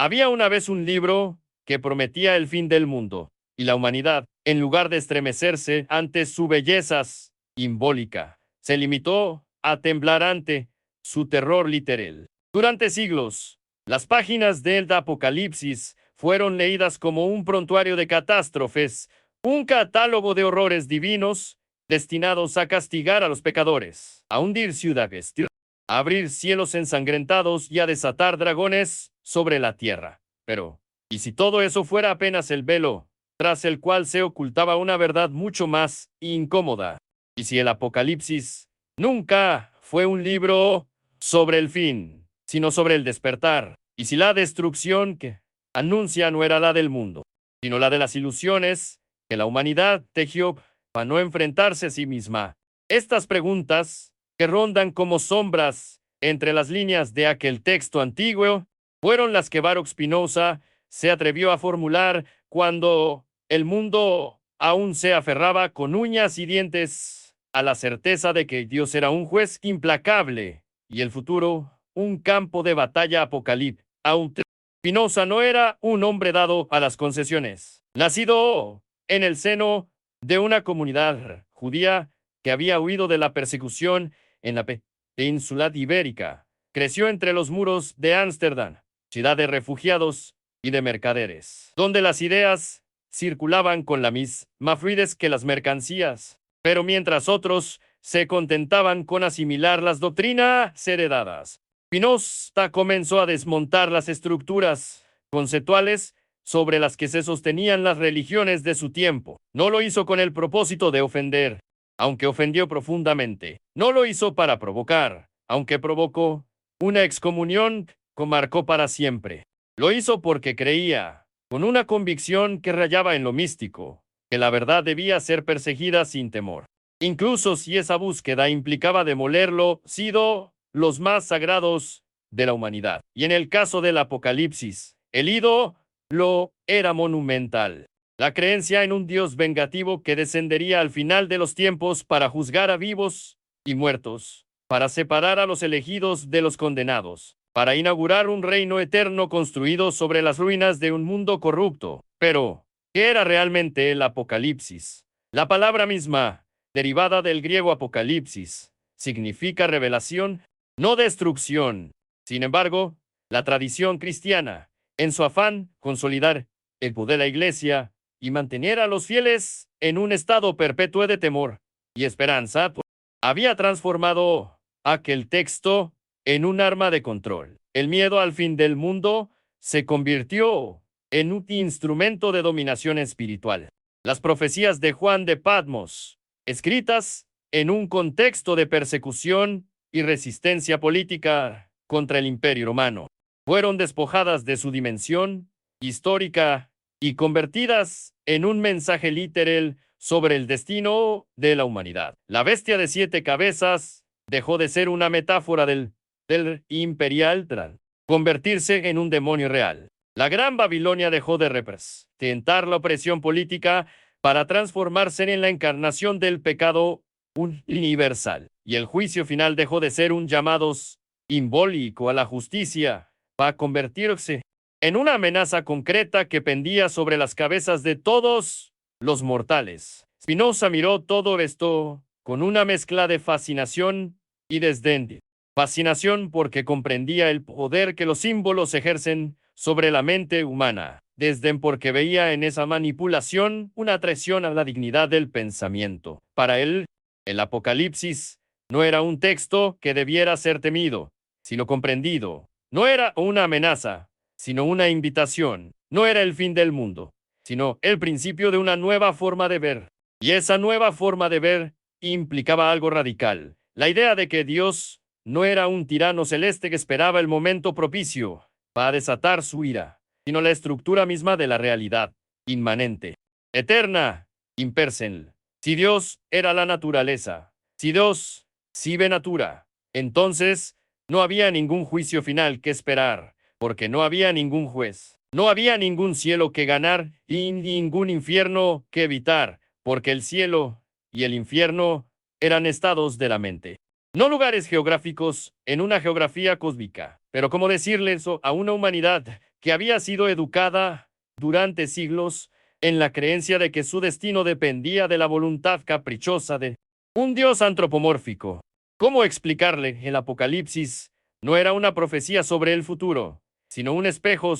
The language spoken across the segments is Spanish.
Había una vez un libro que prometía el fin del mundo, y la humanidad, en lugar de estremecerse ante su belleza simbólica, se limitó a temblar ante su terror literal. Durante siglos, las páginas del Apocalipsis fueron leídas como un prontuario de catástrofes, un catálogo de horrores divinos destinados a castigar a los pecadores, a hundir ciudades, a abrir cielos ensangrentados y a desatar dragones sobre la tierra. Pero, ¿y si todo eso fuera apenas el velo, tras el cual se ocultaba una verdad mucho más incómoda? ¿Y si el Apocalipsis nunca fue un libro sobre el fin, sino sobre el despertar? ¿Y si la destrucción que anuncia no era la del mundo, sino la de las ilusiones que la humanidad tejió para no enfrentarse a sí misma? Estas preguntas, que rondan como sombras entre las líneas de aquel texto antiguo, fueron las que Baruch Spinoza se atrevió a formular cuando el mundo aún se aferraba con uñas y dientes a la certeza de que Dios era un juez implacable y el futuro un campo de batalla apocalíptico. Spinoza no era un hombre dado a las concesiones. Nacido en el seno de una comunidad judía que había huido de la persecución en la península ibérica, creció entre los muros de Ámsterdam, ciudad de refugiados y de mercaderes, donde las ideas circulaban con la misma fluidez que las mercancías, pero mientras otros se contentaban con asimilar las doctrinas heredadas, Spinoza comenzó a desmontar las estructuras conceptuales sobre las que se sostenían las religiones de su tiempo. No lo hizo con el propósito de ofender, aunque ofendió profundamente. No lo hizo para provocar, aunque provocó una excomunión que marcó para siempre. Lo hizo porque creía, con una convicción que rayaba en lo místico, que la verdad debía ser perseguida sin temor, incluso si esa búsqueda implicaba demoler los más sagrados de la humanidad. Y en el caso del Apocalipsis, el ídolo era monumental. La creencia en un Dios vengativo que descendería al final de los tiempos para juzgar a vivos y muertos, para separar a los elegidos de los condenados, para inaugurar un reino eterno construido sobre las ruinas de un mundo corrupto. Pero, ¿qué era realmente el Apocalipsis? La palabra misma, derivada del griego apocalipsis, significa revelación, no destrucción. Sin embargo, la tradición cristiana, en su afán consolidar el poder de la Iglesia y mantener a los fieles en un estado perpetuo de temor y esperanza, había transformado aquel texto en un arma de control. El miedo al fin del mundo se convirtió en un instrumento de dominación espiritual. Las profecías de Juan de Patmos, escritas en un contexto de persecución y resistencia política contra el Imperio Romano, fueron despojadas de su dimensión histórica y convertidas en un mensaje literal sobre el destino de la humanidad. La bestia de 7 cabezas dejó de ser una metáfora del imperial tras convertirse en un demonio real. La Gran Babilonia dejó de representar la opresión política para transformarse en la encarnación del pecado universal. Y el juicio final dejó de ser un llamado simbólico a la justicia para convertirse en una amenaza concreta que pendía sobre las cabezas de todos los mortales. Spinoza miró todo esto con una mezcla de fascinación y desdén. Fascinación porque comprendía el poder que los símbolos ejercen sobre la mente humana. Desdén porque veía en esa manipulación una traición a la dignidad del pensamiento. Para él, el Apocalipsis no era un texto que debiera ser temido, sino comprendido. No era una amenaza, sino una invitación. No era el fin del mundo, sino el principio de una nueva forma de ver. Y esa nueva forma de ver implicaba algo radical. La idea de que Dios no era un tirano celeste que esperaba el momento propicio para desatar su ira, sino la estructura misma de la realidad, inmanente, eterna, impersonal. Si Dios era la naturaleza, si Dios sive natura, entonces no había ningún juicio final que esperar, porque no había ningún juez. No había ningún cielo que ganar y ningún infierno que evitar, porque el cielo y el infierno eran estados de la mente, no lugares geográficos en una geografía cósmica. Pero ¿cómo decirle eso a una humanidad que había sido educada durante siglos en la creencia de que su destino dependía de la voluntad caprichosa de un dios antropomórfico. ¿Cómo explicarle? El Apocalipsis no era una profecía sobre el futuro, sino un espejo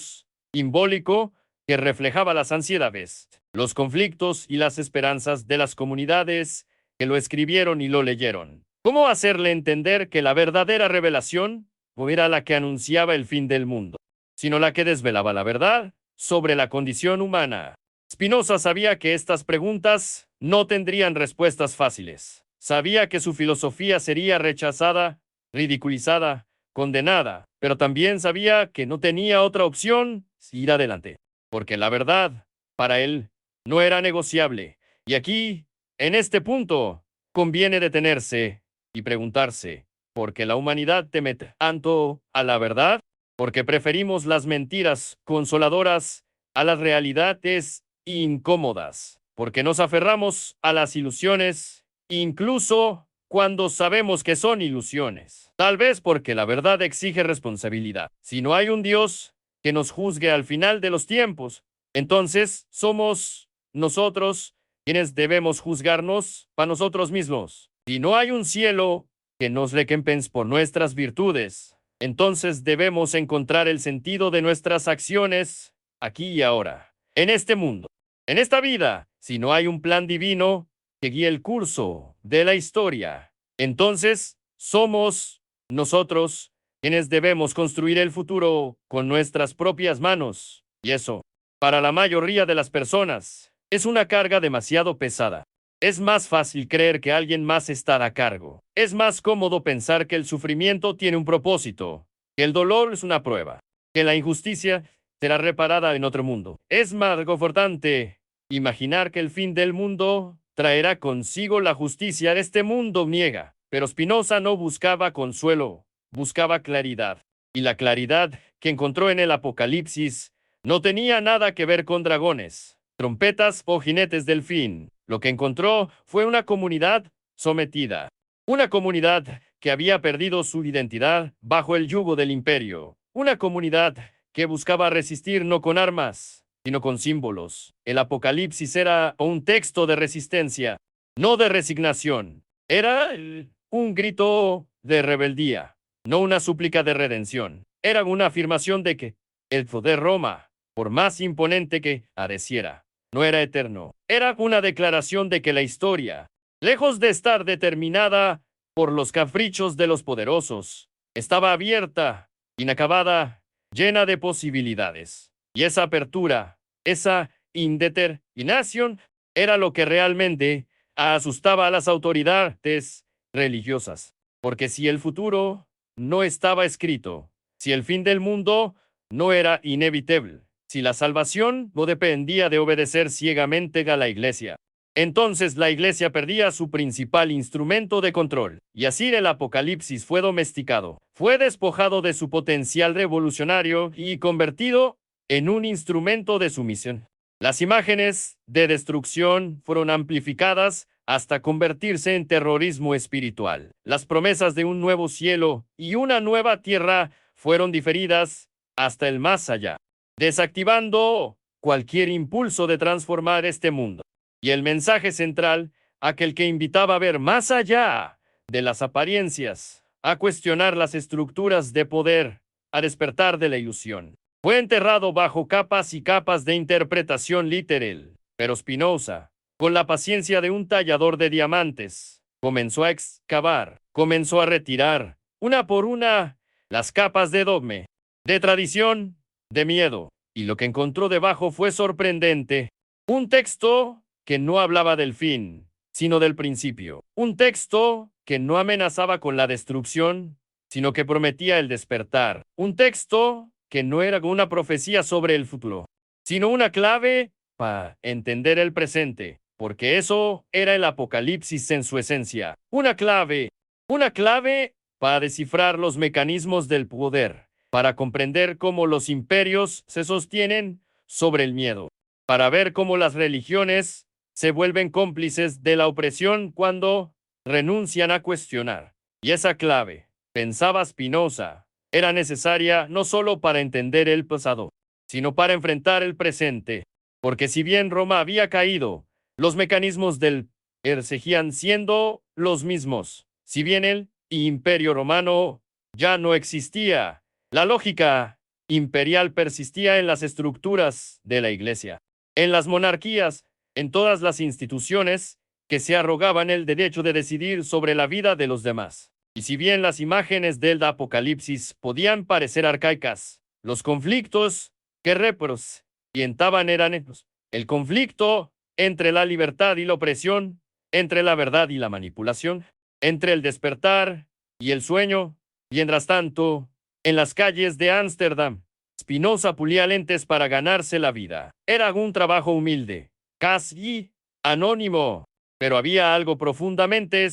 simbólico que reflejaba las ansiedades, los conflictos y las esperanzas de las comunidades que lo escribieron y lo leyeron. ¿Cómo hacerle entender que la verdadera revelación no era la que anunciaba el fin del mundo, sino la que desvelaba la verdad sobre la condición humana? Spinoza sabía que estas preguntas no tendrían respuestas fáciles. Sabía que su filosofía sería rechazada, ridiculizada, condenada, pero también sabía que no tenía otra opción si ir adelante, porque la verdad, para él, no era negociable. Y aquí, en este punto, conviene detenerse y preguntarse, ¿por qué la humanidad teme tanto a la verdad? Porque preferimos las mentiras consoladoras a las realidades incómodas, porque nos aferramos a las ilusiones, incluso cuando sabemos que son ilusiones. Tal vez porque la verdad exige responsabilidad. Si no hay un Dios que nos juzgue al final de los tiempos, entonces somos nosotros quienes debemos juzgarnos para nosotros mismos. Si no hay un cielo que nos recompense por nuestras virtudes, entonces debemos encontrar el sentido de nuestras acciones aquí y ahora, en este mundo, en esta vida. Si no hay un plan divino que guíe el curso de la historia, entonces somos nosotros quienes debemos construir el futuro con nuestras propias manos. Y eso, para la mayoría de las personas, es una carga demasiado pesada. Es más fácil creer que alguien más está a cargo. Es más cómodo pensar que el sufrimiento tiene un propósito, que el dolor es una prueba, que la injusticia será reparada en otro mundo. Es más reconfortante imaginar que el fin del mundo traerá consigo la justicia de este mundo niega. Pero Spinoza no buscaba consuelo, buscaba claridad. Y la claridad que encontró en el Apocalipsis no tenía nada que ver con dragones, trompetas o jinetes del fin. Lo que encontró fue una comunidad sometida, una comunidad que había perdido su identidad bajo el yugo del imperio, una comunidad que buscaba resistir no con armas, sino con símbolos. El Apocalipsis era un texto de resistencia, no de resignación. Era un grito de rebeldía, no una súplica de redención. Era una afirmación de que el poder Roma, por más imponente que pareciera, no era eterno. Era una declaración de que la historia, lejos de estar determinada por los caprichos de los poderosos, estaba abierta, inacabada, llena de posibilidades. Y esa apertura, esa indeterminación, era lo que realmente asustaba a las autoridades religiosas. Porque si el futuro no estaba escrito, si el fin del mundo no era inevitable, si la salvación no dependía de obedecer ciegamente a la iglesia, entonces la iglesia perdía su principal instrumento de control. Y así el Apocalipsis fue domesticado, fue despojado de su potencial revolucionario y convertido en un instrumento de sumisión. Las imágenes de destrucción fueron amplificadas hasta convertirse en terrorismo espiritual. Las promesas de un nuevo cielo y una nueva tierra fueron diferidas hasta el más allá, desactivando cualquier impulso de transformar este mundo. Y el mensaje central, aquel que invitaba a ver más allá de las apariencias, a cuestionar las estructuras de poder, a despertar de la ilusión, fue enterrado bajo capas y capas de interpretación literal. Pero Spinoza, con la paciencia de un tallador de diamantes, comenzó a excavar, comenzó a retirar, una por una, las capas de dogma, de tradición, de miedo. Y lo que encontró debajo fue sorprendente. Un texto que no hablaba del fin, sino del principio. Un texto que no amenazaba con la destrucción, sino que prometía el despertar. Un texto que no era una profecía sobre el futuro, sino una clave para entender el presente, porque eso era el Apocalipsis en su esencia. Una clave para descifrar los mecanismos del poder, para comprender cómo los imperios se sostienen sobre el miedo, para ver cómo las religiones se vuelven cómplices de la opresión cuando renuncian a cuestionar. Y esa clave, pensaba Spinoza, era necesaria no solo para entender el pasado, sino para enfrentar el presente. Porque si bien Roma había caído, los mecanismos del seguían siendo los mismos. Si bien el Imperio Romano ya no existía, la lógica imperial persistía en las estructuras de la Iglesia, en las monarquías, en todas las instituciones que se arrogaban el derecho de decidir sobre la vida de los demás. Y si bien las imágenes del Apocalipsis podían parecer arcaicas, los conflictos que representaban eran estos: el conflicto entre la libertad y la opresión, entre la verdad y la manipulación, entre el despertar y el sueño. Mientras tanto, en las calles de Ámsterdam, Spinoza pulía lentes para ganarse la vida. Era un trabajo humilde, casi anónimo, pero había algo profundamente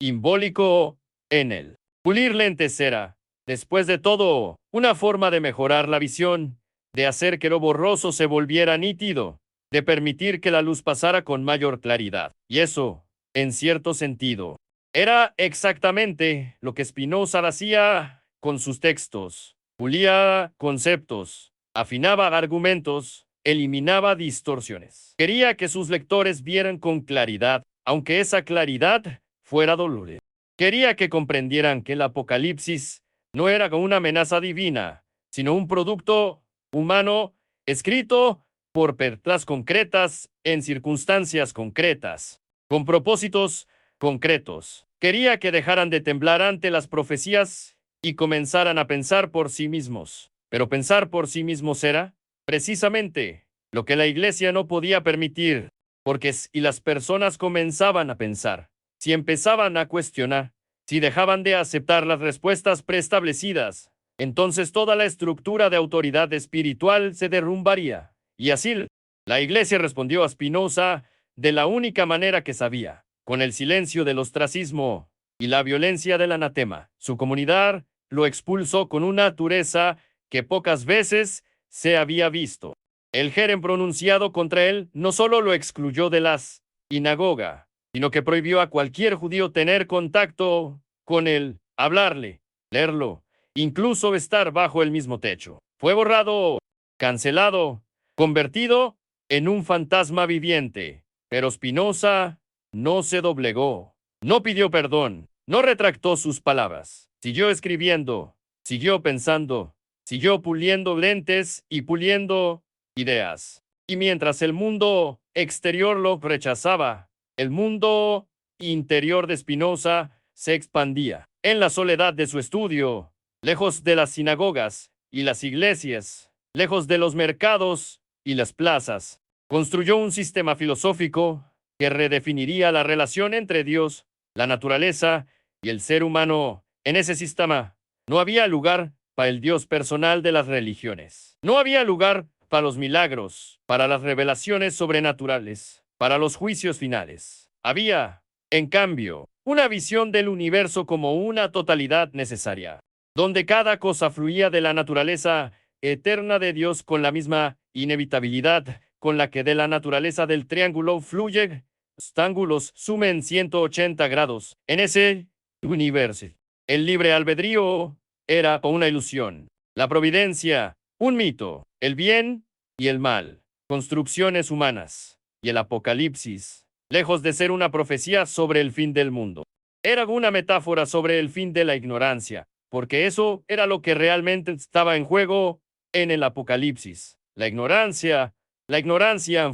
simbólico en él. Pulir lentes era, después de todo, una forma de mejorar la visión, de hacer que lo borroso se volviera nítido, de permitir que la luz pasara con mayor claridad. Y eso, en cierto sentido, era exactamente lo que Spinoza hacía con sus textos. Pulía conceptos, afinaba argumentos, eliminaba distorsiones. Quería que sus lectores vieran con claridad, aunque esa claridad fuera dolorosa. Quería que comprendieran que el Apocalipsis no era una amenaza divina, sino un producto humano escrito por personas concretas en circunstancias concretas, con propósitos concretos. Quería que dejaran de temblar ante las profecías y comenzaran a pensar por sí mismos. Pero pensar por sí mismos era, precisamente, lo que la Iglesia no podía permitir, porque si las personas comenzaban a pensar, si empezaban a cuestionar, si dejaban de aceptar las respuestas preestablecidas, entonces toda la estructura de autoridad espiritual se derrumbaría. Y así, la Iglesia respondió a Spinoza de la única manera que sabía, con el silencio del ostracismo y la violencia del anatema. Su comunidad lo expulsó con una dureza que pocas veces se había visto. El germen pronunciado contra él no solo lo excluyó de las sinagoga, sino que prohibió a cualquier judío tener contacto con él, hablarle, leerlo, incluso estar bajo el mismo techo. Fue borrado, cancelado, convertido en un fantasma viviente. Pero Spinoza no se doblegó, no pidió perdón, no retractó sus palabras. Siguió escribiendo, siguió pensando, siguió puliendo lentes y puliendo ideas. Y mientras el mundo exterior lo rechazaba, el mundo interior de Spinoza se expandía. En la soledad de su estudio, lejos de las sinagogas y las iglesias, lejos de los mercados y las plazas, construyó un sistema filosófico que redefiniría la relación entre Dios, la naturaleza y el ser humano. En ese sistema no había lugar para el Dios personal de las religiones. No había lugar para los milagros, para las revelaciones sobrenaturales, para los juicios finales. Había, en cambio, una visión del universo como una totalidad necesaria, donde cada cosa fluía de la naturaleza eterna de Dios con la misma inevitabilidad con la que de la naturaleza del triángulo fluye. Los ángulos sumen 180 grados. En ese universo, el libre albedrío era una ilusión, la providencia, un mito, el bien y el mal, construcciones humanas, y el apocalipsis, lejos de ser una profecía sobre el fin del mundo, era una metáfora sobre el fin de la ignorancia, porque eso era lo que realmente estaba en juego en el apocalipsis. La ignorancia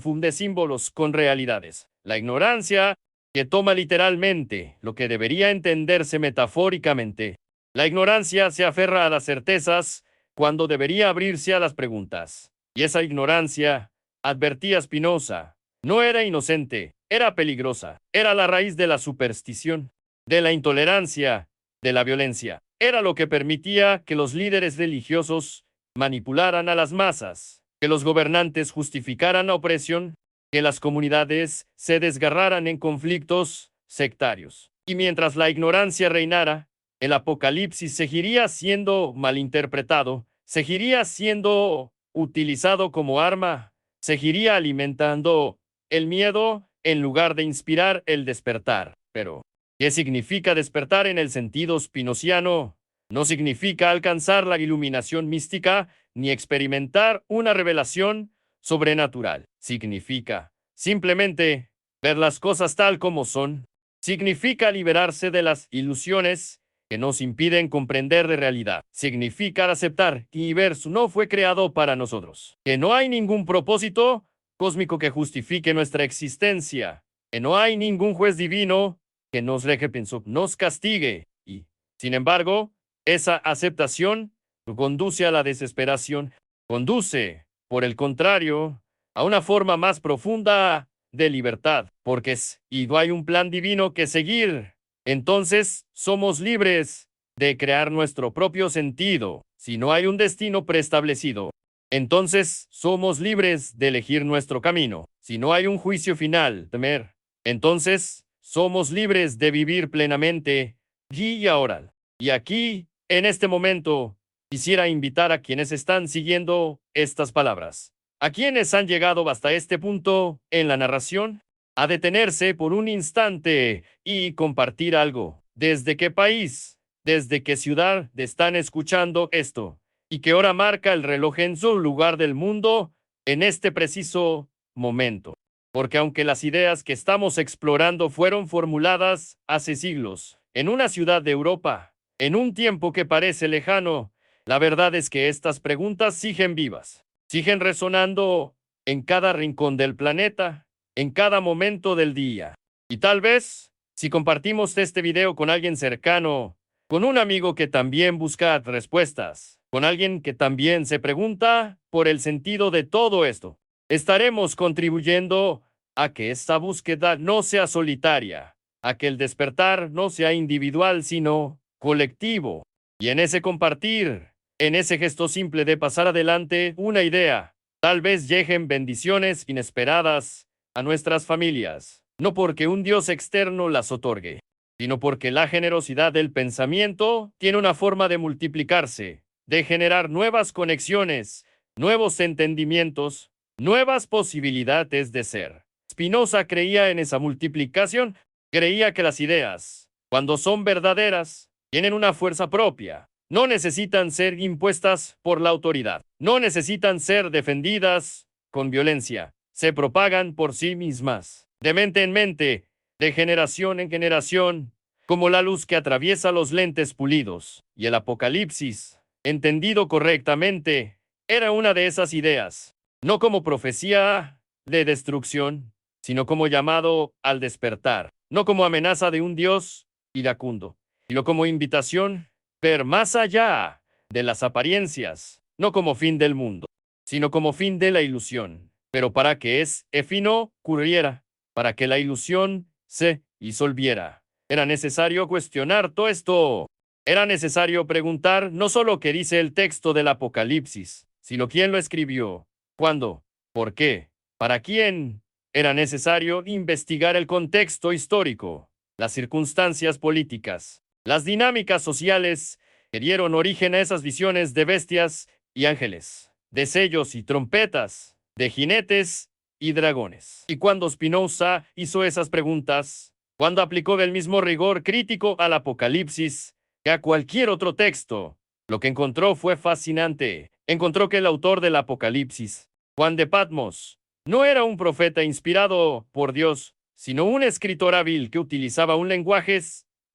funde símbolos con realidades. La ignorancia que toma literalmente lo que debería entenderse metafóricamente. La ignorancia se aferra a las certezas cuando debería abrirse a las preguntas. Y esa ignorancia, advertía Spinoza, no era inocente, era peligrosa. Era la raíz de la superstición, de la intolerancia, de la violencia. Era lo que permitía que los líderes religiosos manipularan a las masas, que los gobernantes justificaran la opresión, que las comunidades se desgarraran en conflictos sectarios. Y mientras la ignorancia reinara, el apocalipsis seguiría siendo malinterpretado, seguiría siendo utilizado como arma, seguiría alimentando el miedo en lugar de inspirar el despertar. Pero, ¿qué significa despertar en el sentido spinoziano? No significa alcanzar la iluminación mística ni experimentar una revelación sobrenatural. Significa simplemente ver las cosas tal como son. Significa liberarse de las ilusiones que nos impiden comprender de realidad. Significa aceptar que el universo no fue creado para nosotros, que no hay ningún propósito cósmico que justifique nuestra existencia, que no hay ningún juez divino que nos recompense, nos castigue. Y, sin embargo, esa aceptación conduce a la desesperación, conduce, por el contrario, a una forma más profunda de libertad, porque y no hay un plan divino que seguir. Entonces, somos libres de crear nuestro propio sentido. Si no hay un destino preestablecido, entonces somos libres de elegir nuestro camino. Si no hay un juicio final, temer, entonces somos libres de vivir plenamente y ahora. Y aquí, en este momento, quisiera invitar a quienes están siguiendo estas palabras, a quienes han llegado hasta este punto en la narración, a detenerse por un instante y compartir algo. ¿Desde qué país, desde qué ciudad están escuchando esto? ¿Y qué hora marca el reloj en su lugar del mundo en este preciso momento? Porque aunque las ideas que estamos explorando fueron formuladas hace siglos, en una ciudad de Europa, en un tiempo que parece lejano, la verdad es que estas preguntas siguen vivas, siguen resonando en cada rincón del planeta, en cada momento del día. Y tal vez, si compartimos este video con alguien cercano, con un amigo que también busca respuestas, con alguien que también se pregunta por el sentido de todo esto, estaremos contribuyendo a que esta búsqueda no sea solitaria, a que el despertar no sea individual, sino colectivo. Y en ese compartir, en ese gesto simple de pasar adelante una idea, tal vez lleguen bendiciones inesperadas a nuestras familias, no porque un Dios externo las otorgue, sino porque la generosidad del pensamiento tiene una forma de multiplicarse, de generar nuevas conexiones, nuevos entendimientos, nuevas posibilidades de ser. Spinoza creía en esa multiplicación, creía que las ideas, cuando son verdaderas, tienen una fuerza propia. No necesitan ser impuestas por la autoridad. No necesitan ser defendidas con violencia. Se propagan por sí mismas, de mente en mente, de generación en generación, como la luz que atraviesa los lentes pulidos. Y el Apocalipsis, entendido correctamente, era una de esas ideas, no como profecía de destrucción, sino como llamado al despertar, no como amenaza de un Dios iracundo, sino como invitación ver más allá de las apariencias, no como fin del mundo, sino como fin de la ilusión. Pero para que fino ocurriera, para que la ilusión se disolviera, era necesario cuestionar todo esto. Era necesario preguntar no solo qué dice el texto del Apocalipsis, sino quién lo escribió, cuándo, por qué, para quién. Era necesario investigar el contexto histórico, las circunstancias políticas, las dinámicas sociales que dieron origen a esas visiones de bestias y ángeles, de sellos y trompetas, de jinetes y dragones. Y cuando Spinoza hizo esas preguntas, cuando aplicó el mismo rigor crítico al Apocalipsis que a cualquier otro texto, lo que encontró fue fascinante. Encontró que el autor del Apocalipsis, Juan de Patmos, no era un profeta inspirado por Dios, sino un escritor hábil que utilizaba un lenguaje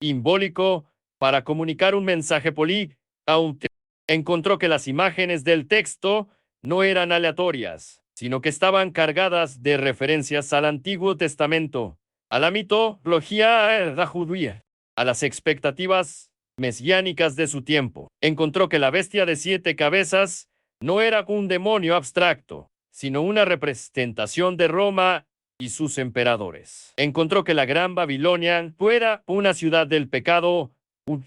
simbólico para comunicar un mensaje político. Encontró que las imágenes del texto no eran aleatorias, sino que estaban cargadas de referencias al Antiguo Testamento, a la mitología judía, a las expectativas mesiánicas de su tiempo. Encontró que la bestia de 7 cabezas no era un demonio abstracto, sino una representación de Roma y sus emperadores. Encontró que la Gran Babilonia no era una ciudad del pecado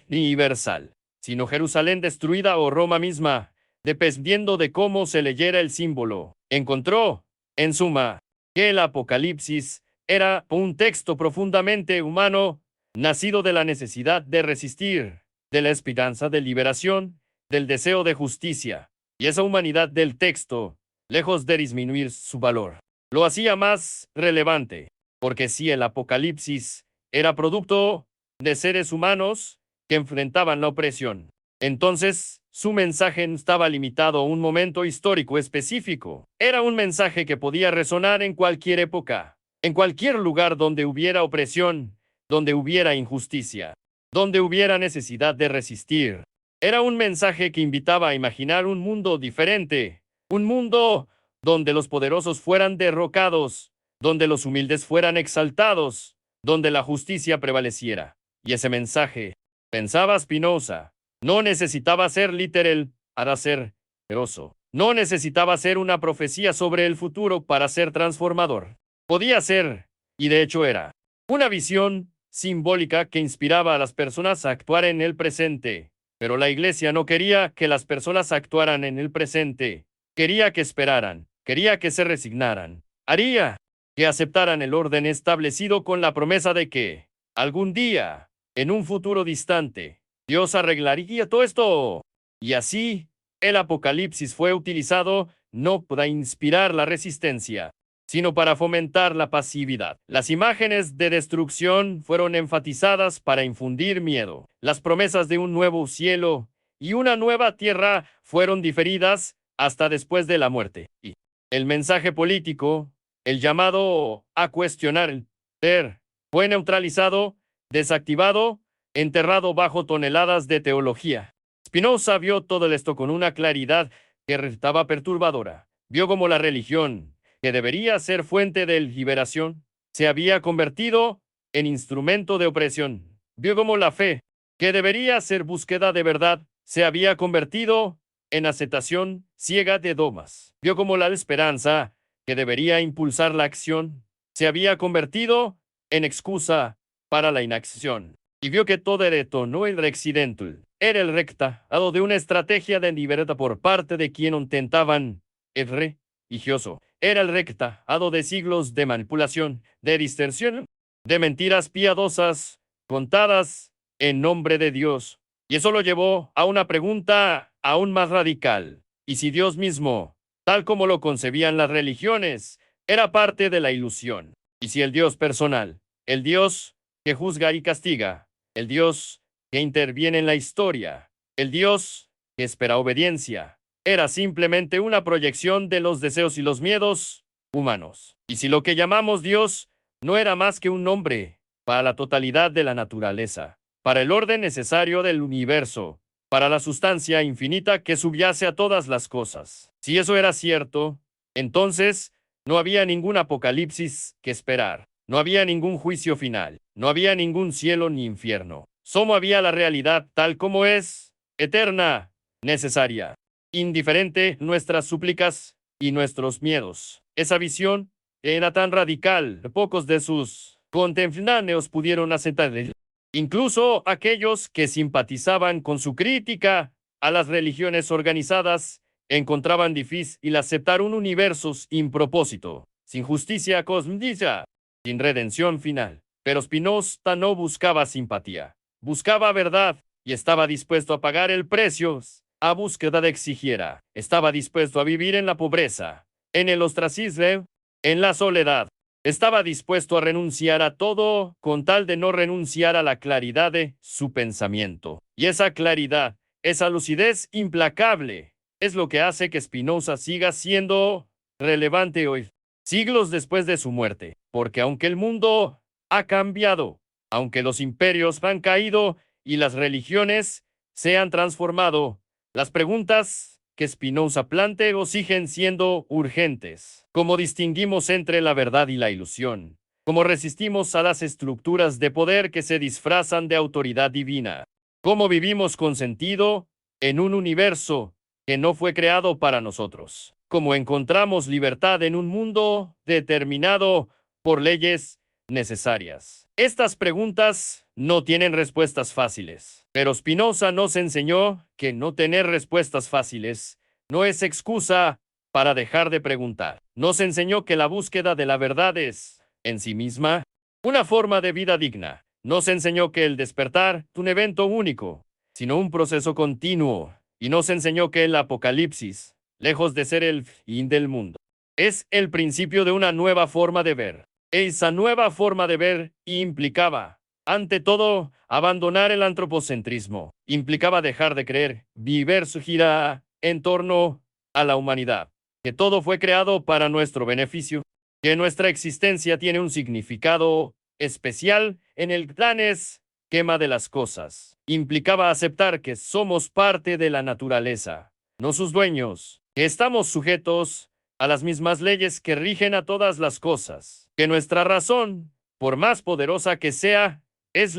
universal, sino Jerusalén destruida o Roma misma, dependiendo de cómo se leyera el símbolo. Encontró, en suma, que el Apocalipsis era un texto profundamente humano, nacido de la necesidad de resistir, de la esperanza de liberación, del deseo de justicia. Y esa humanidad del texto, lejos de disminuir su valor, lo hacía más relevante, porque si el Apocalipsis era producto de seres humanos que enfrentaban la opresión, entonces su mensaje no estaba limitado a un momento histórico específico. Era un mensaje que podía resonar en cualquier época, en cualquier lugar donde hubiera opresión, donde hubiera injusticia, donde hubiera necesidad de resistir. Era un mensaje que invitaba a imaginar un mundo diferente, un mundo donde los poderosos fueran derrocados, donde los humildes fueran exaltados, donde la justicia prevaleciera. Y ese mensaje, pensaba Spinoza, no necesitaba ser literal para ser poderoso. No necesitaba ser una profecía sobre el futuro para ser transformador. Podía ser, y de hecho era, una visión simbólica que inspiraba a las personas a actuar en el presente. Pero la iglesia no quería que las personas actuaran en el presente. Quería que esperaran, quería que se resignaran. Haría que aceptaran el orden establecido con la promesa de que, algún día, en un futuro distante, Dios arreglaría todo esto. Y así, el Apocalipsis fue utilizado no para inspirar la resistencia, sino para fomentar la pasividad. Las imágenes de destrucción fueron enfatizadas para infundir miedo. Las promesas de un nuevo cielo y una nueva tierra fueron diferidas hasta después de la muerte. Y el mensaje político, el llamado a cuestionar el poder, fue neutralizado, desactivado, enterrado bajo toneladas de teología. Spinoza vio todo esto con una claridad que resultaba perturbadora. Vio como la religión, que debería ser fuente de liberación, se había convertido en instrumento de opresión. Vio como la fe, que debería ser búsqueda de verdad, se había convertido en aceptación ciega de dogmas. Vio como la esperanza, que debería impulsar la acción, se había convertido en excusa para la inacción. Y vio que todo esto no era accidental, era el resultado de una estrategia de libertad por parte de quien intentaban el religioso. Era el resultado de siglos de manipulación, de distorsión, de mentiras piadosas contadas en nombre de Dios. Y eso lo llevó a una pregunta aún más radical. ¿Y si Dios mismo, tal como lo concebían las religiones, era parte de la ilusión? ¿Y si el Dios personal, el Dios que juzga y castiga, el Dios que interviene en la historia, el Dios que espera obediencia, era simplemente una proyección de los deseos y los miedos humanos? ¿Y si lo que llamamos Dios no era más que un nombre para la totalidad de la naturaleza, para el orden necesario del universo, para la sustancia infinita que subyace a todas las cosas? Si eso era cierto, entonces no había ningún apocalipsis que esperar, no había ningún juicio final, no había ningún cielo ni infierno. Solo había la realidad tal como es, eterna, necesaria, indiferente nuestras súplicas y nuestros miedos. Esa visión era tan radical, pocos de sus contemporáneos pudieron aceptarla. Incluso aquellos que simpatizaban con su crítica a las religiones organizadas encontraban difícil aceptar un universo sin propósito, sin justicia cósmica, sin redención final. Pero Spinoza no buscaba simpatía, buscaba verdad y estaba dispuesto a pagar el precio a búsqueda de exigiera. Estaba dispuesto a vivir en la pobreza, en el ostracismo, en la soledad. Estaba dispuesto a renunciar a todo con tal de no renunciar a la claridad de su pensamiento. Y esa claridad, esa lucidez implacable, es lo que hace que Spinoza siga siendo relevante hoy, siglos después de su muerte. Porque aunque el mundo ha cambiado, aunque los imperios han caído y las religiones se han transformado, las preguntas que Spinoza planteó siguen siendo urgentes. ¿Cómo distinguimos entre la verdad y la ilusión? ¿Cómo resistimos a las estructuras de poder que se disfrazan de autoridad divina? ¿Cómo vivimos con sentido en un universo que no fue creado para nosotros? ¿Cómo encontramos libertad en un mundo determinado por leyes necesarias? Estas preguntas no tienen respuestas fáciles, pero Spinoza nos enseñó que no tener respuestas fáciles no es excusa para dejar de preguntar. Nos enseñó que la búsqueda de la verdad es, en sí misma, una forma de vida digna. Nos enseñó que el despertar es un evento único, sino un proceso continuo. Y nos enseñó que el apocalipsis, lejos de ser el fin del mundo, es el principio de una nueva forma de ver. Esa nueva forma de ver implicaba Ante todo, abandonar el antropocentrismo implicaba dejar de creer, vivir su gira en torno a la humanidad, que todo fue creado para nuestro beneficio, que nuestra existencia tiene un significado especial en el gran esquema de las cosas. Implicaba aceptar que somos parte de la naturaleza, no sus dueños, que estamos sujetos a las mismas leyes que rigen a todas las cosas, que nuestra razón, por más poderosa que sea, es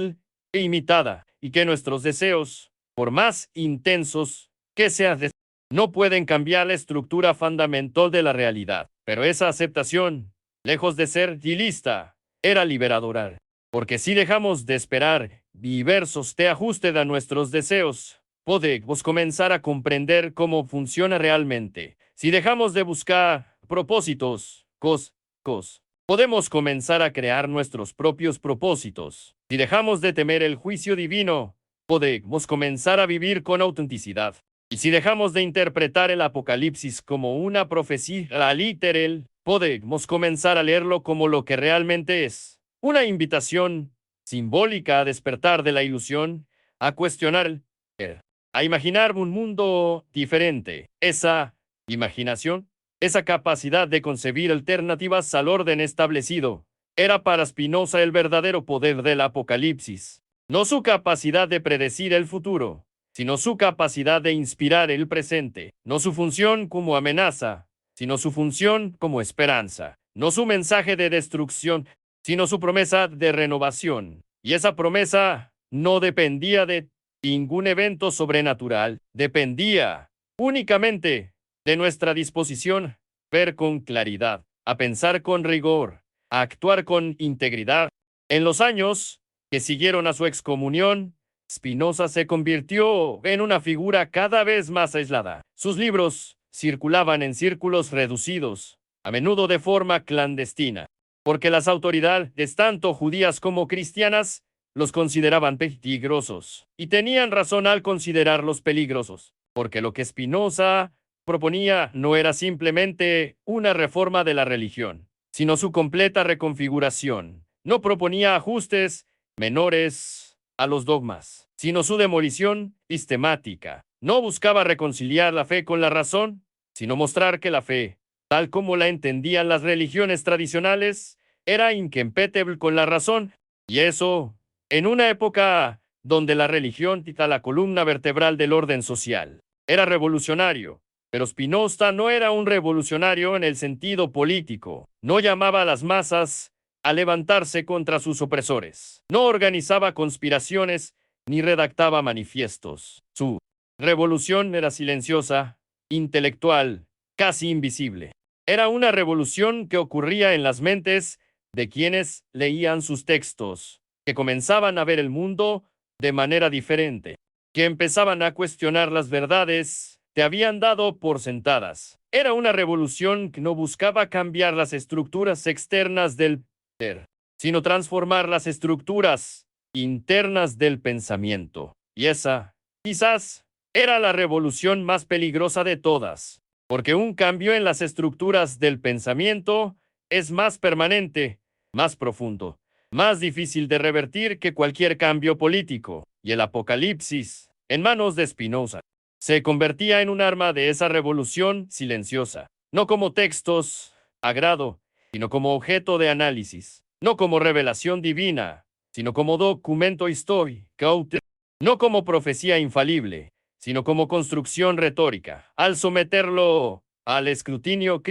limitada y que nuestros deseos, por más intensos que sean, no pueden cambiar la estructura fundamental de la realidad. Pero esa aceptación, lejos de ser nihilista, era liberadora. Porque si dejamos de esperar diversos de ajuste a nuestros deseos, podemos comenzar a comprender cómo funciona realmente. Si dejamos de buscar propósitos, podemos comenzar a crear nuestros propios propósitos. Si dejamos de temer el juicio divino, podemos comenzar a vivir con autenticidad. Y si dejamos de interpretar el Apocalipsis como una profecía literal, podemos comenzar a leerlo como lo que realmente es. Una invitación simbólica a despertar de la ilusión, a cuestionar, a imaginar un mundo diferente. Esa imaginación, esa capacidad de concebir alternativas al orden establecido, era para Spinoza el verdadero poder del Apocalipsis. No su capacidad de predecir el futuro, sino su capacidad de inspirar el presente. No su función como amenaza, sino su función como esperanza. No su mensaje de destrucción, sino su promesa de renovación. Y esa promesa no dependía de ningún evento sobrenatural, dependía únicamente de nuestra disposición a ver con claridad, a pensar con rigor, a actuar con integridad. En los años que siguieron a su excomunión, Spinoza se convirtió en una figura cada vez más aislada. Sus libros circulaban en círculos reducidos, a menudo de forma clandestina, porque las autoridades, tanto judías como cristianas, los consideraban peligrosos, y tenían razón al considerarlos peligrosos, porque lo que Spinoza proponía no era simplemente una reforma de la religión, sino su completa reconfiguración. No proponía ajustes menores a los dogmas, sino su demolición sistemática. No buscaba reconciliar la fe con la razón, sino mostrar que la fe, tal como la entendían las religiones tradicionales, era incompatible con la razón. Y eso, en una época donde la religión era la columna vertebral del orden social, era revolucionario. Pero Spinoza no era un revolucionario en el sentido político. No llamaba a las masas a levantarse contra sus opresores. No organizaba conspiraciones ni redactaba manifiestos. Su revolución era silenciosa, intelectual, casi invisible. Era una revolución que ocurría en las mentes de quienes leían sus textos, que comenzaban a ver el mundo de manera diferente, que empezaban a cuestionar las verdades te habían dado por sentadas. Era una revolución que no buscaba cambiar las estructuras externas del poder, sino transformar las estructuras internas del pensamiento. Y esa, quizás, era la revolución más peligrosa de todas, porque un cambio en las estructuras del pensamiento es más permanente, más profundo, más difícil de revertir que cualquier cambio político. Y el Apocalipsis, en manos de Spinoza, se convertía en un arma de esa revolución silenciosa, no como textos a grado, sino como objeto de análisis, no como revelación divina, sino como documento histórico, no como profecía infalible, sino como construcción retórica. Al someterlo al escrutinio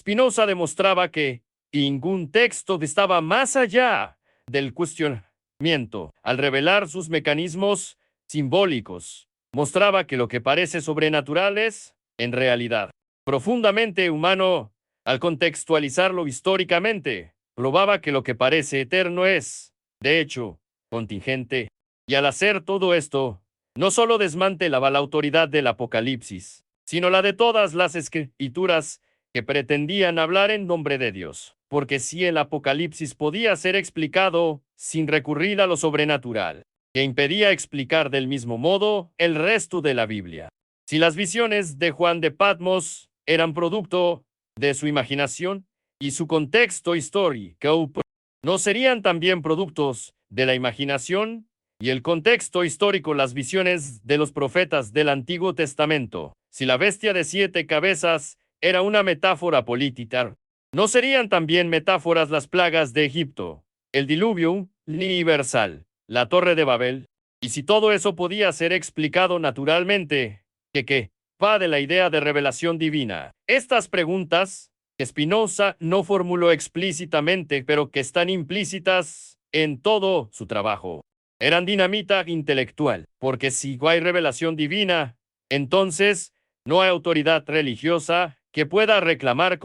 Spinoza demostraba que ningún texto estaba más allá del cuestionamiento. Al revelar sus mecanismos simbólicos, mostraba que lo que parece sobrenatural es, en realidad, profundamente humano. Al contextualizarlo históricamente, probaba que lo que parece eterno es, de hecho, contingente. Y al hacer todo esto, no solo desmantelaba la autoridad del Apocalipsis, sino la de todas las escrituras que pretendían hablar en nombre de Dios. Porque si el Apocalipsis podía ser explicado sin recurrir a lo sobrenatural, que impedía explicar del mismo modo el resto de la Biblia. Si las visiones de Juan de Patmos eran producto de su imaginación y su contexto histórico, ¿No serían también productos de la imaginación y el contexto histórico, las visiones de los profetas del Antiguo Testamento? Si la bestia de 7 cabezas era una metáfora política, ¿no serían también metáforas las plagas de Egipto, el diluvio universal, la Torre de Babel? Y si todo eso podía ser explicado naturalmente, ¿qué va de la idea de revelación divina? Estas preguntas que Spinoza no formuló explícitamente, pero que están implícitas en todo su trabajo. Eran dinamita intelectual, porque si no hay revelación divina, entonces no hay autoridad religiosa que pueda reclamar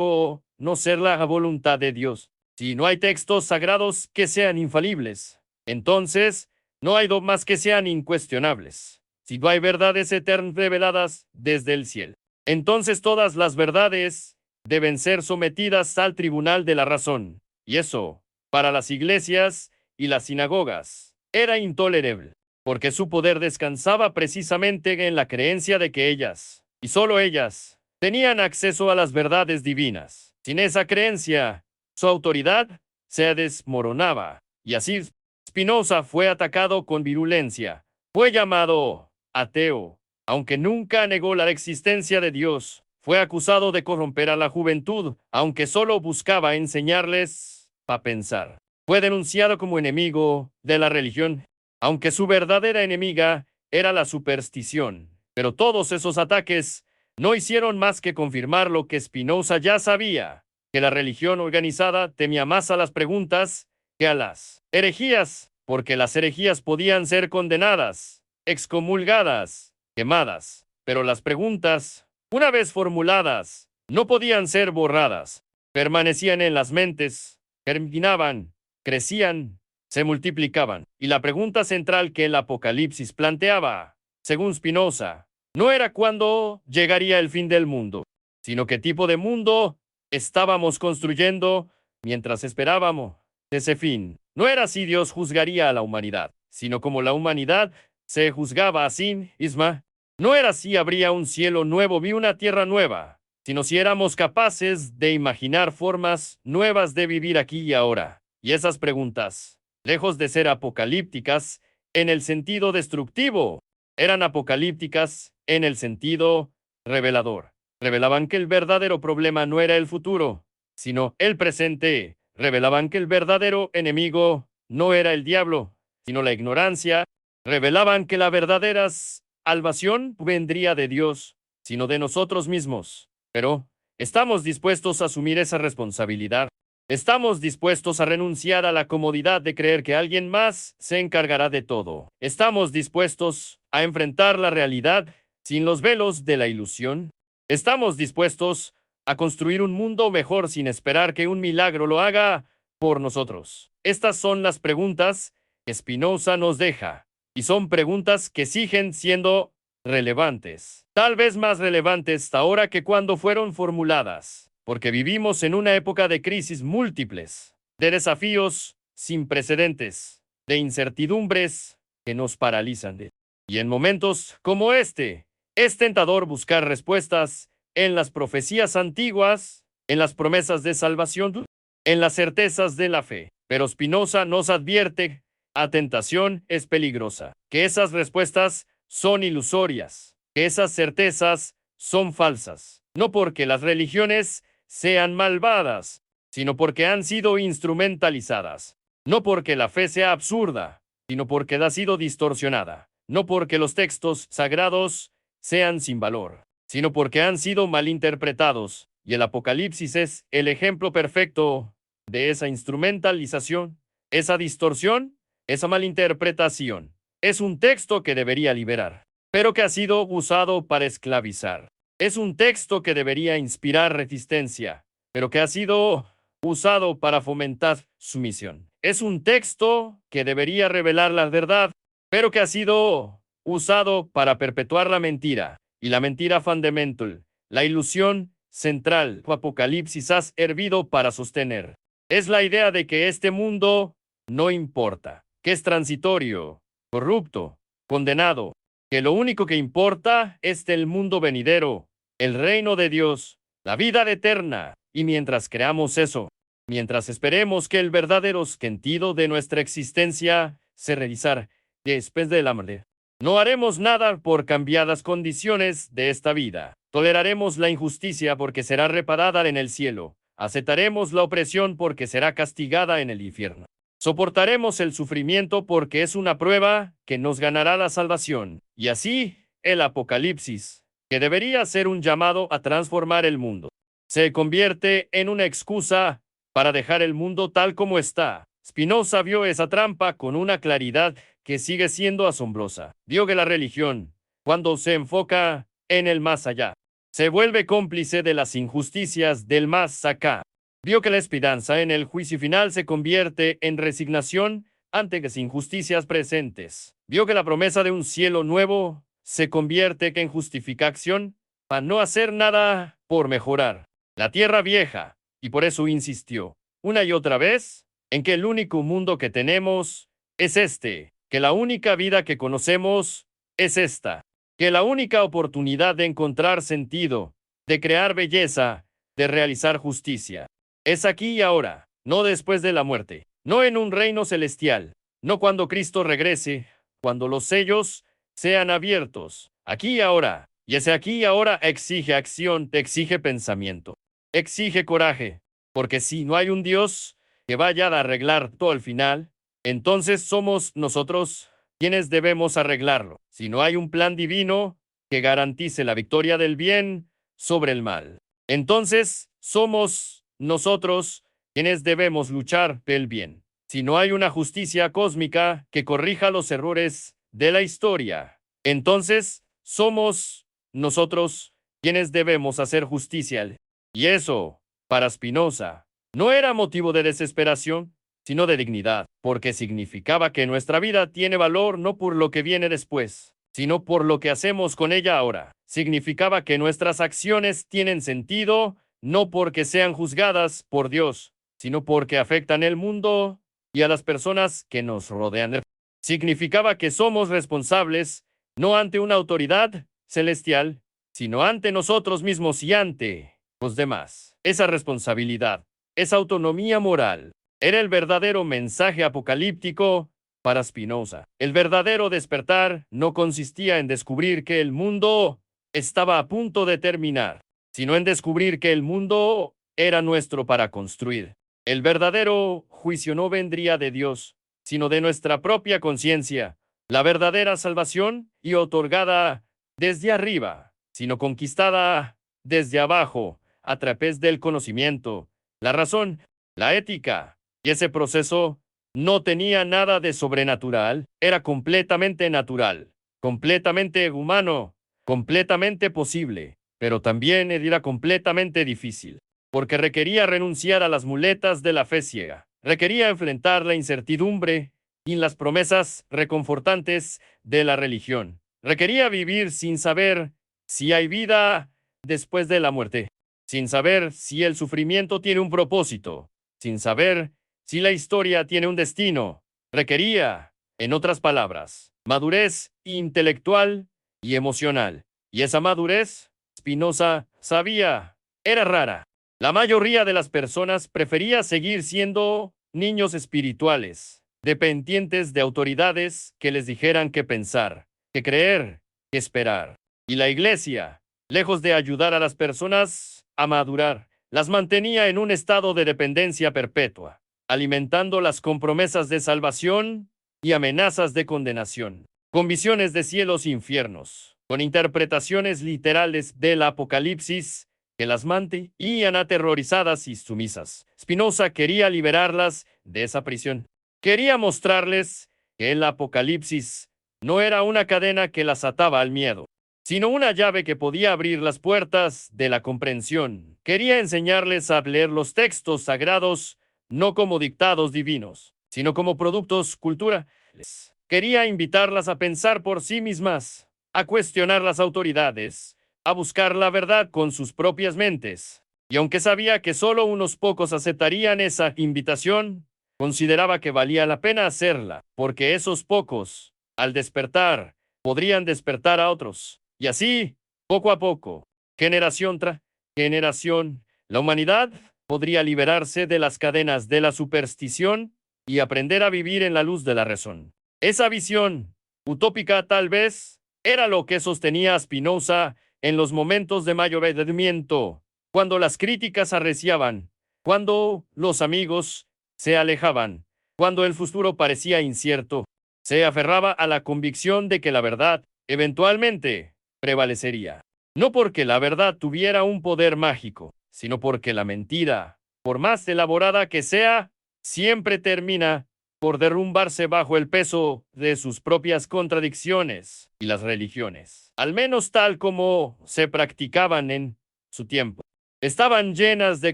no ser la voluntad de Dios. Si no hay textos sagrados que sean infalibles, entonces no hay dogmas que sean incuestionables. Si no hay verdades eternas reveladas desde el cielo, entonces todas las verdades deben ser sometidas al tribunal de la razón. Y eso, para las iglesias y las sinagogas, era intolerable, porque su poder descansaba precisamente en la creencia de que ellas, y solo ellas, tenían acceso a las verdades divinas. Sin esa creencia, su autoridad se desmoronaba, y así Spinoza fue atacado con virulencia. Fue llamado ateo, aunque nunca negó la existencia de Dios. Fue acusado de corromper a la juventud, aunque solo buscaba enseñarles a pensar. Fue denunciado como enemigo de la religión, aunque su verdadera enemiga era la superstición. Pero todos esos ataques no hicieron más que confirmar lo que Spinoza ya sabía, que la religión organizada temía más a las preguntas que a las herejías, porque las herejías podían ser condenadas, excomulgadas, quemadas, pero las preguntas, una vez formuladas, no podían ser borradas, permanecían en las mentes, germinaban, crecían, se multiplicaban. Y la pregunta central que el Apocalipsis planteaba, según Spinoza, no era cuándo llegaría el fin del mundo, sino qué tipo de mundo estábamos construyendo mientras esperábamos ese fin. No era si Dios juzgaría a la humanidad, sino como la humanidad se juzgaba a sí misma. No era si habría un cielo nuevo y una tierra nueva, sino si éramos capaces de imaginar formas nuevas de vivir aquí y ahora. Y esas preguntas, lejos de ser apocalípticas en el sentido destructivo, eran apocalípticas en el sentido revelador. Revelaban que el verdadero problema no era el futuro, sino el presente. Revelaban que el verdadero enemigo no era el diablo, sino la ignorancia. Revelaban que la verdadera salvación vendría de Dios, sino de nosotros mismos. Pero, ¿estamos dispuestos a asumir esa responsabilidad? ¿Estamos dispuestos a renunciar a la comodidad de creer que alguien más se encargará de todo? ¿Estamos dispuestos a enfrentar la realidad sin los velos de la ilusión? ¿Estamos dispuestos a construir un mundo mejor sin esperar que un milagro lo haga por nosotros? Estas son las preguntas que Spinoza nos deja, y son preguntas que siguen siendo relevantes, tal vez más relevantes ahora que cuando fueron formuladas, porque vivimos en una época de crisis múltiples, de desafíos sin precedentes, de incertidumbres que nos paralizan. Y en momentos como este, es tentador buscar respuestas en las profecías antiguas, en las promesas de salvación, en las certezas de la fe. Pero Spinoza nos advierte, la tentación es peligrosa, que esas respuestas son ilusorias, que esas certezas son falsas, no porque las religiones sean malvadas, sino porque han sido instrumentalizadas, no porque la fe sea absurda, sino porque ha sido distorsionada, no porque los textos sagrados sean sin valor, sino porque han sido malinterpretados, y el Apocalipsis es el ejemplo perfecto de esa instrumentalización, esa distorsión, esa malinterpretación. Es un texto que debería liberar, pero que ha sido usado para esclavizar. Es un texto que debería inspirar resistencia, pero que ha sido usado para fomentar sumisión. Es un texto que debería revelar la verdad, pero que ha sido usado para perpetuar la mentira. Y la mentira fundamental, la ilusión central, o Apocalipsis ha servido para sostener. Es la idea de que este mundo no importa, que es transitorio, corrupto, condenado, que lo único que importa es el mundo venidero, el reino de Dios, la vida eterna. Y mientras creamos eso, Mientras esperemos que el verdadero sentido de nuestra existencia se realizara después de la muerte, no haremos nada por cambiar las condiciones de esta vida. Toleraremos la injusticia porque será reparada en el cielo. Aceptaremos la opresión porque será castigada en el infierno. Soportaremos el sufrimiento porque es una prueba que nos ganará la salvación. Y así, el Apocalipsis, que debería ser un llamado a transformar el mundo, se convierte en una excusa para dejar el mundo tal como está. Spinoza vio esa trampa con una claridad que sigue siendo asombrosa. Vio que la religión, cuando se enfoca en el más allá, se vuelve cómplice de las injusticias del más acá. Vio que la esperanza en el juicio final se convierte en resignación ante las injusticias presentes. Vio que la promesa de un cielo nuevo se convierte en justificación para no hacer nada por mejorar la tierra vieja, y por eso insistió una y otra vez en que el único mundo que tenemos es este, que la única vida que conocemos es esta, que la única oportunidad de encontrar sentido, de crear belleza, de realizar justicia, es aquí y ahora, no después de la muerte, no en un reino celestial, no cuando Cristo regrese, cuando los sellos sean abiertos, aquí y ahora. Y ese aquí y ahora exige acción, exige pensamiento, exige coraje, porque si no hay un Dios que vaya a arreglar todo al final, entonces somos nosotros quienes debemos arreglarlo. Si no hay un plan divino que garantice la victoria del bien sobre el mal, entonces somos nosotros quienes debemos luchar pel bien. Si no hay una justicia cósmica que corrija los errores de la historia, entonces somos nosotros quienes debemos hacer justicia. Y eso, para Spinoza, no era motivo de desesperación, sino de dignidad, porque significaba que nuestra vida tiene valor no por lo que viene después, sino por lo que hacemos con ella ahora. Significaba que nuestras acciones tienen sentido no porque sean juzgadas por Dios, sino porque afectan el mundo y a las personas que nos rodean. Significaba que somos responsables no ante una autoridad celestial, sino ante nosotros mismos y ante los demás. Esa responsabilidad, esa autonomía moral, era el verdadero mensaje apocalíptico para Spinoza. El verdadero despertar no consistía en descubrir que el mundo estaba a punto de terminar, sino en descubrir que el mundo era nuestro para construir. El verdadero juicio no vendría de Dios, sino de nuestra propia conciencia. La verdadera salvación y otorgada desde arriba, sino conquistada desde abajo, a través del conocimiento, la razón, la ética. Y ese proceso no tenía nada de sobrenatural, era completamente natural, completamente humano, completamente posible, pero también era completamente difícil, porque requería renunciar a las muletas de la fe ciega, requería enfrentar la incertidumbre y las promesas reconfortantes de la religión, requería vivir sin saber si hay vida después de la muerte, sin saber si el sufrimiento tiene un propósito, sin saber si la historia tiene un destino. Requería, en otras palabras, madurez intelectual y emocional. Y esa madurez, Spinoza sabía, era rara. La mayoría de las personas prefería seguir siendo niños espirituales, dependientes de autoridades que les dijeran qué pensar, qué creer, qué esperar. Y la iglesia, lejos de ayudar a las personas a madurar, las mantenía en un estado de dependencia perpetua, alimentándolas con promesas de salvación y amenazas de condenación, con visiones de cielos e infiernos, con interpretaciones literales del Apocalipsis que las mantenían aterrorizadas y sumisas. Spinoza quería liberarlas de esa prisión. Quería mostrarles que el Apocalipsis no era una cadena que las ataba al miedo, sino una llave que podía abrir las puertas de la comprensión. Quería enseñarles a leer los textos sagrados no como dictados divinos, sino como productos culturales. Quería invitarlas a pensar por sí mismas, a cuestionar las autoridades, a buscar la verdad con sus propias mentes. Y aunque sabía que solo unos pocos aceptarían esa invitación, consideraba que valía la pena hacerla, porque esos pocos, al despertar, podrían despertar a otros. Y así, poco a poco, generación tras generación, la humanidad podría liberarse de las cadenas de la superstición y aprender a vivir en la luz de la razón. Esa visión, utópica tal vez, era lo que sostenía a Spinoza en los momentos de mayor abatimiento, cuando las críticas arreciaban, cuando los amigos se alejaban, cuando el futuro parecía incierto. Se aferraba a la convicción de que la verdad, eventualmente, prevalecería. No porque la verdad tuviera un poder mágico, sino porque la mentira, por más elaborada que sea, siempre termina por derrumbarse bajo el peso de sus propias contradicciones. Y las religiones, al menos tal como se practicaban en su tiempo, estaban llenas de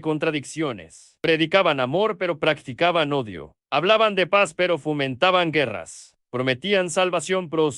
contradicciones. Predicaban amor, pero practicaban odio. Hablaban de paz, pero fomentaban guerras. Prometían salvación, pero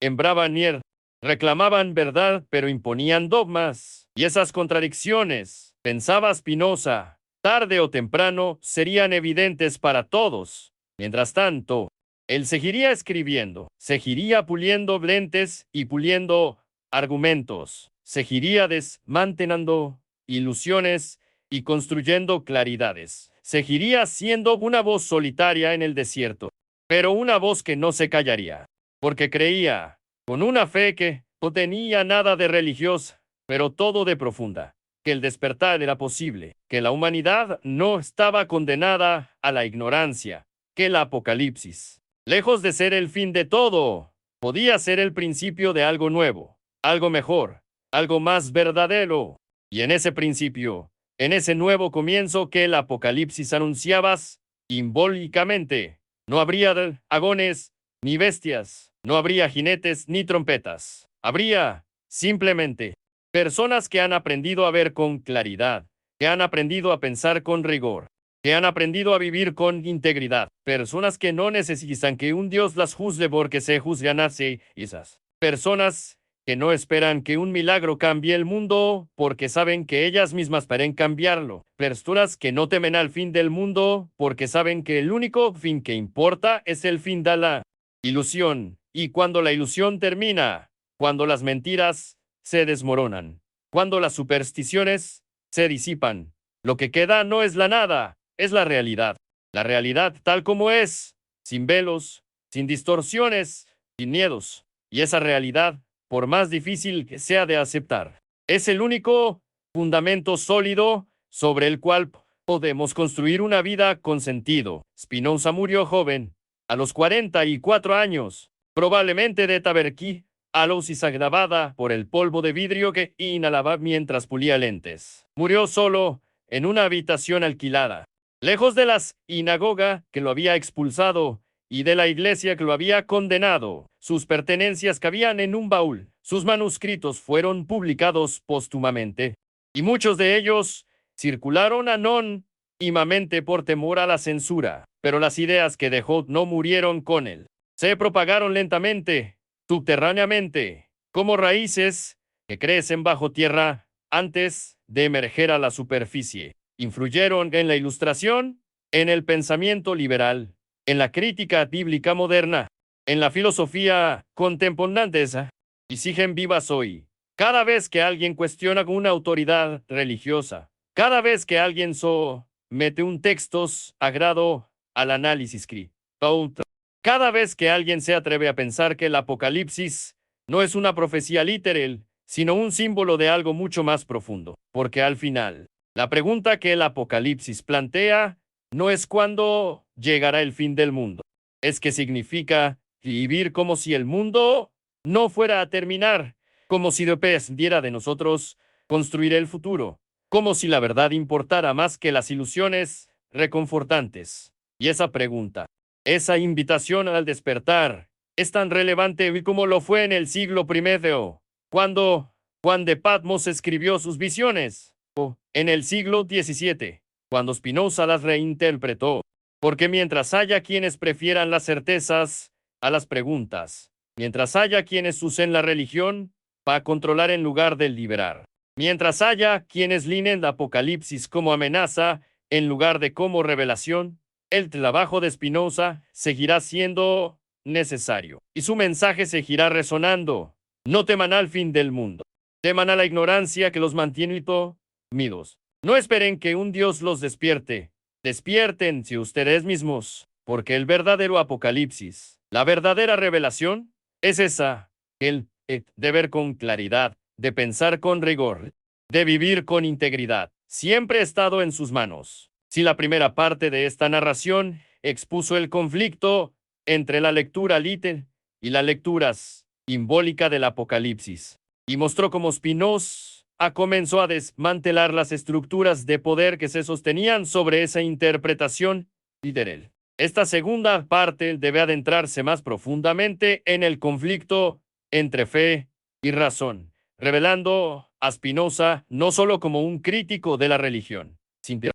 sembraban mierda. Reclamaban verdad, pero imponían dogmas. Y esas contradicciones, pensaba Spinoza, tarde o temprano serían evidentes para todos. Mientras tanto, él seguiría escribiendo, seguiría puliendo lentes y puliendo argumentos, seguiría desmantelando ilusiones y construyendo claridades. Seguiría siendo una voz solitaria en el desierto, pero una voz que no se callaría, porque creía, con una fe que no tenía nada de religiosa, pero todo de profunda, que el despertar era posible, que la humanidad no estaba condenada a la ignorancia, que el apocalipsis, lejos de ser el fin de todo, podía ser el principio de algo nuevo, algo mejor, algo más verdadero. Y en ese principio, en ese nuevo comienzo que el apocalipsis anunciaba, simbólicamente, no habría dragones ni bestias, no habría jinetes ni trompetas. Habría, simplemente, personas que han aprendido a ver con claridad, que han aprendido a pensar con rigor, que han aprendido a vivir con integridad. Personas que no necesitan que un Dios las juzgue porque se juzgan a sí mismas. Personas que no esperan que un milagro cambie el mundo porque saben que ellas mismas pueden cambiarlo. Personas que no temen al fin del mundo porque saben que el único fin que importa es el fin de la ilusión. Y cuando la ilusión termina, cuando las mentiras se desmoronan, cuando las supersticiones se disipan, lo que queda no es la nada, es la realidad. La realidad tal como es, sin velos, sin distorsiones, sin miedos. Y esa realidad, por más difícil que sea de aceptar, es el único fundamento sólido sobre el cual podemos construir una vida con sentido. Spinoza murió joven, a los 44 años, probablemente de tuberculosis agravada por el polvo de vidrio que inhalaba mientras pulía lentes. Murió solo en una habitación alquilada, lejos de la sinagoga que lo había expulsado y de la iglesia que lo había condenado. Sus pertenencias cabían en un baúl. Sus manuscritos fueron publicados póstumamente, y muchos de ellos circularon anónimamente por temor a la censura. Pero las ideas que dejó no murieron con él. Se propagaron lentamente, subterráneamente, como raíces que crecen bajo tierra antes de emerger a la superficie. Influyeron en la Ilustración, en el pensamiento liberal, en la crítica bíblica moderna, en la filosofía contemporánea, y siguen vivas hoy. Cada vez que alguien cuestiona una autoridad religiosa, cada vez que alguien somete un texto sagrado al análisis crítico, cada vez que alguien se atreve a pensar que el Apocalipsis no es una profecía literal, sino un símbolo de algo mucho más profundo, porque al final, la pregunta que el Apocalipsis plantea no es cuándo llegará el fin del mundo, es qué significa vivir como si el mundo no fuera a terminar, como si dependiera de nosotros construir el futuro, como si la verdad importara más que las ilusiones reconfortantes. Y esa pregunta, esa invitación al despertar, es tan relevante como lo fue en el siglo I, cuando Juan de Patmos escribió sus visiones, o en el siglo XVII, cuando Spinoza las reinterpretó. Porque mientras haya quienes prefieran las certezas a las preguntas, mientras haya quienes usen la religión para controlar en lugar de liberar, mientras haya quienes lineen el Apocalipsis como amenaza en lugar de como revelación, el trabajo de Spinoza seguirá siendo necesario y su mensaje seguirá resonando. No teman al fin del mundo, teman a la ignorancia que los mantiene dormidos. No esperen que un Dios los despierte. Despiértense ustedes mismos, porque el verdadero apocalipsis, la verdadera revelación, es esa, de ver con claridad, de pensar con rigor, de vivir con integridad, siempre ha estado en sus manos. Si la primera parte de esta narración expuso el conflicto entre la lectura literal y la lectura simbólica del Apocalipsis, y mostró cómo Spinoza comenzó a desmantelar las estructuras de poder que se sostenían sobre esa interpretación literal. Esta segunda parte debe adentrarse más profundamente en el conflicto entre fe y razón, revelando a Spinoza no solo como un crítico de la religión, sino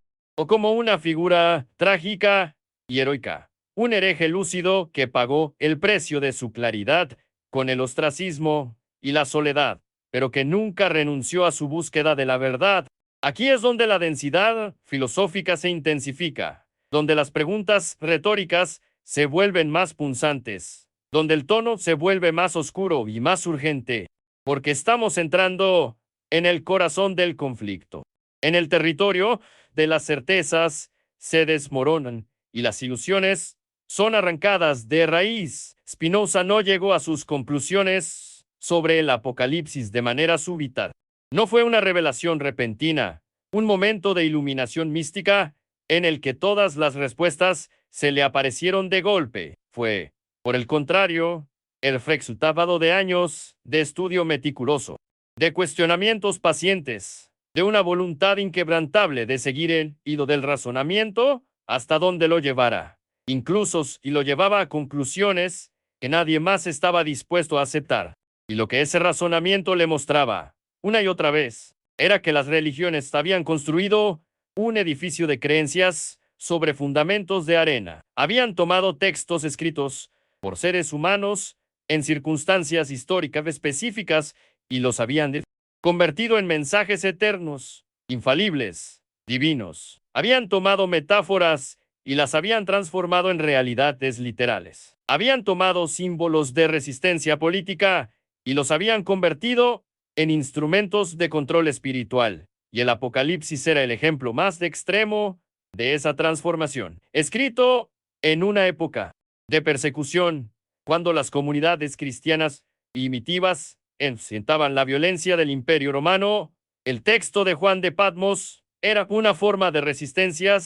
como una figura trágica y heroica, un hereje lúcido que pagó el precio de su claridad con el ostracismo y la soledad, pero que nunca renunció a su búsqueda de la verdad. Aquí es donde la densidad filosófica se intensifica, donde las preguntas retóricas se vuelven más punzantes, donde el tono se vuelve más oscuro y más urgente, porque estamos entrando en el corazón del conflicto, en el territorio de las certezas se desmoronan y las ilusiones son arrancadas de raíz. Spinoza no llegó a sus conclusiones sobre el Apocalipsis de manera súbita. No fue una revelación repentina, un momento de iluminación mística en el que todas las respuestas se le aparecieron de golpe. Fue, por el contrario, el resultado de años de estudio meticuloso, de cuestionamientos pacientes, de una voluntad inquebrantable de seguir el hilo del razonamiento hasta donde lo llevara, incluso y lo llevaba a conclusiones que nadie más estaba dispuesto a aceptar. Y lo que ese razonamiento le mostraba, una y otra vez, era que las religiones habían construido un edificio de creencias sobre fundamentos de arena. Habían tomado textos escritos por seres humanos en circunstancias históricas específicas y los habían convertido en mensajes eternos, infalibles, divinos. Habían tomado metáforas y las habían transformado en realidades literales. Habían tomado símbolos de resistencia política y los habían convertido en instrumentos de control espiritual. Y el Apocalipsis era el ejemplo más extremo de esa transformación. Escrito en una época de persecución, cuando las comunidades cristianas primitivas enfrentaban la violencia del Imperio Romano, el texto de Juan de Patmos era una forma de resistencia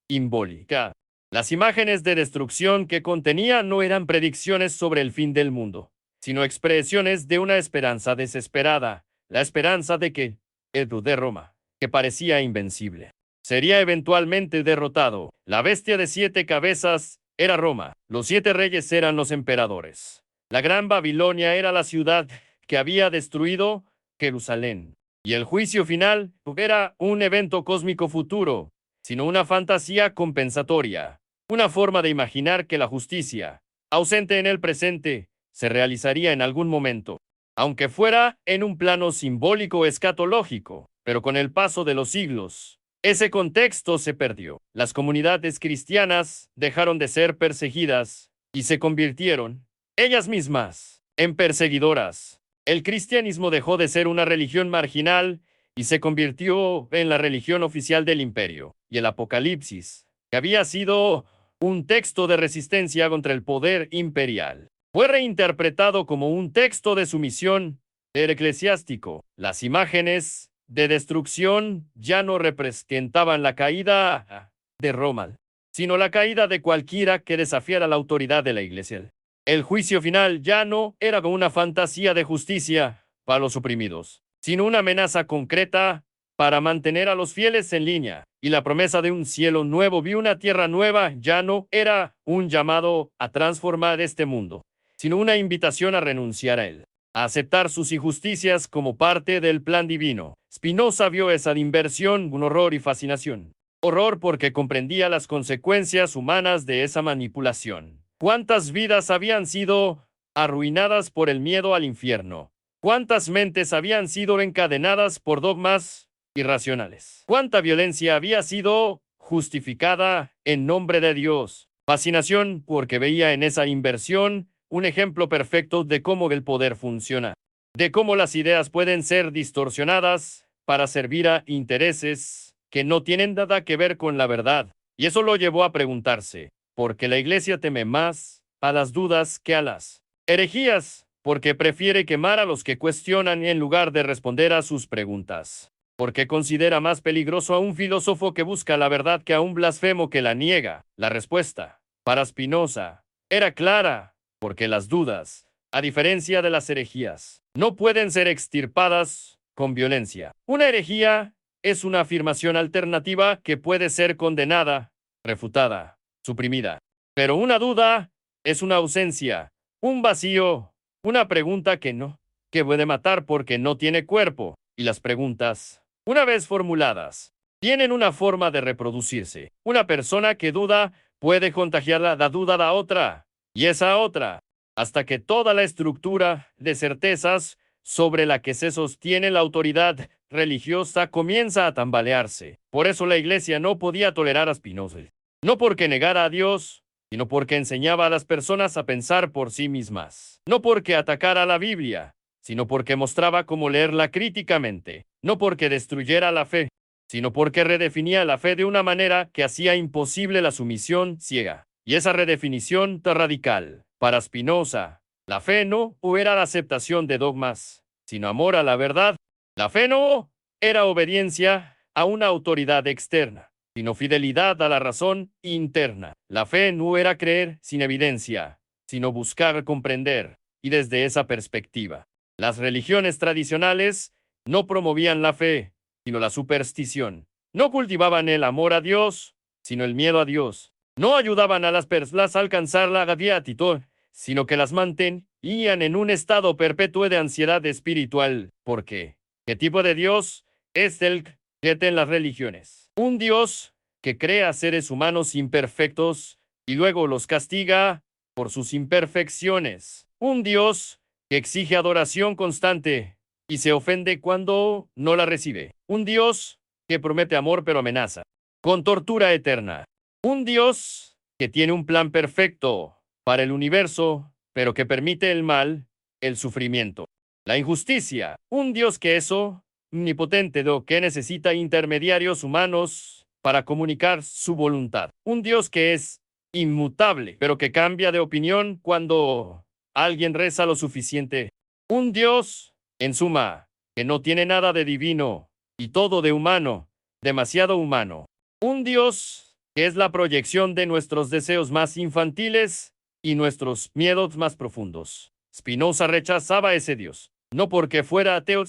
simbólica. Las imágenes de destrucción que contenía no eran predicciones sobre el fin del mundo, sino expresiones de una esperanza desesperada, la esperanza de que el de Roma, que parecía invencible, sería eventualmente derrotado. La bestia de 7 cabezas era Roma, los 7 reyes eran los emperadores. La gran Babilonia era la ciudad que había destruido Jerusalén. Y el juicio final era un evento cósmico futuro, sino una fantasía compensatoria, una forma de imaginar que la justicia, ausente en el presente, se realizaría en algún momento, aunque fuera en un plano simbólico escatológico, pero con el paso de los siglos, ese contexto se perdió. Las comunidades cristianas dejaron de ser perseguidas y se convirtieron, ellas mismas, en perseguidoras. El cristianismo dejó de ser una religión marginal y se convirtió en la religión oficial del imperio. Y el Apocalipsis, que había sido un texto de resistencia contra el poder imperial, fue reinterpretado como un texto de sumisión del eclesiástico. Las imágenes de destrucción ya no representaban la caída de Roma, sino la caída de cualquiera que desafiara la autoridad de la iglesia. El juicio final ya no era como una fantasía de justicia para los oprimidos, sino una amenaza concreta para mantener a los fieles en línea. Y la promesa de un cielo nuevo y una tierra nueva ya no era un llamado a transformar este mundo, sino una invitación a renunciar a él, a aceptar sus injusticias como parte del plan divino. Spinoza vio esa inversión con horror y fascinación. Horror porque comprendía las consecuencias humanas de esa manipulación. ¿Cuántas vidas habían sido arruinadas por el miedo al infierno? ¿Cuántas mentes habían sido encadenadas por dogmas irracionales? ¿Cuánta violencia había sido justificada en nombre de Dios? Fascinación porque veía en esa inversión un ejemplo perfecto de cómo el poder funciona, de cómo las ideas pueden ser distorsionadas para servir a intereses que no tienen nada que ver con la verdad. Y eso lo llevó a preguntarse, ¿por qué la iglesia teme más a las dudas que a las herejías? Porque prefiere quemar a los que cuestionan en lugar de responder a sus preguntas. Porque considera más peligroso a un filósofo que busca la verdad que a un blasfemo que la niega. La respuesta, para Spinoza, era clara, porque las dudas, a diferencia de las herejías, no pueden ser extirpadas con violencia. Una herejía es una afirmación alternativa que puede ser condenada, refutada, suprimida. Pero una duda es una ausencia, un vacío, una pregunta que puede matar porque no tiene cuerpo. Y las preguntas, una vez formuladas, tienen una forma de reproducirse. Una persona que duda puede contagiar la duda a otra, y esa otra, hasta que toda la estructura de certezas sobre la que se sostiene la autoridad religiosa comienza a tambalearse. Por eso la iglesia no podía tolerar a Spinoza. No porque negara a Dios, sino porque enseñaba a las personas a pensar por sí mismas. No porque atacara a la Biblia, sino porque mostraba cómo leerla críticamente. No porque destruyera la fe, sino porque redefinía la fe de una manera que hacía imposible la sumisión ciega. Y esa redefinición tan radical, para Spinoza, la fe no era la aceptación de dogmas, sino amor a la verdad. La fe no era obediencia a una autoridad externa, sino fidelidad a la razón interna. La fe no era creer sin evidencia, sino buscar comprender. Y desde esa perspectiva, las religiones tradicionales no promovían la fe, sino la superstición. No cultivaban el amor a Dios, sino el miedo a Dios. No ayudaban a las personas a alcanzar la beatitud, sino que las mantenían en un estado perpetuo de ansiedad espiritual. ¿Por qué? ¿Qué tipo de Dios es el que en las religiones? Un Dios que crea seres humanos imperfectos y luego los castiga por sus imperfecciones. Un Dios que exige adoración constante y se ofende cuando no la recibe. Un Dios que promete amor pero amenaza con tortura eterna. Un Dios que tiene un plan perfecto para el universo, pero que permite el mal, el sufrimiento, la injusticia. Un Dios que es omnipotente, que necesita intermediarios humanos para comunicar su voluntad. Un Dios que es inmutable, pero que cambia de opinión cuando alguien reza lo suficiente. Un Dios, en suma, que no tiene nada de divino y todo de humano, demasiado humano. Un Dios que es la proyección de nuestros deseos más infantiles y nuestros miedos más profundos. Spinoza rechazaba a ese Dios, no porque fuera ateo,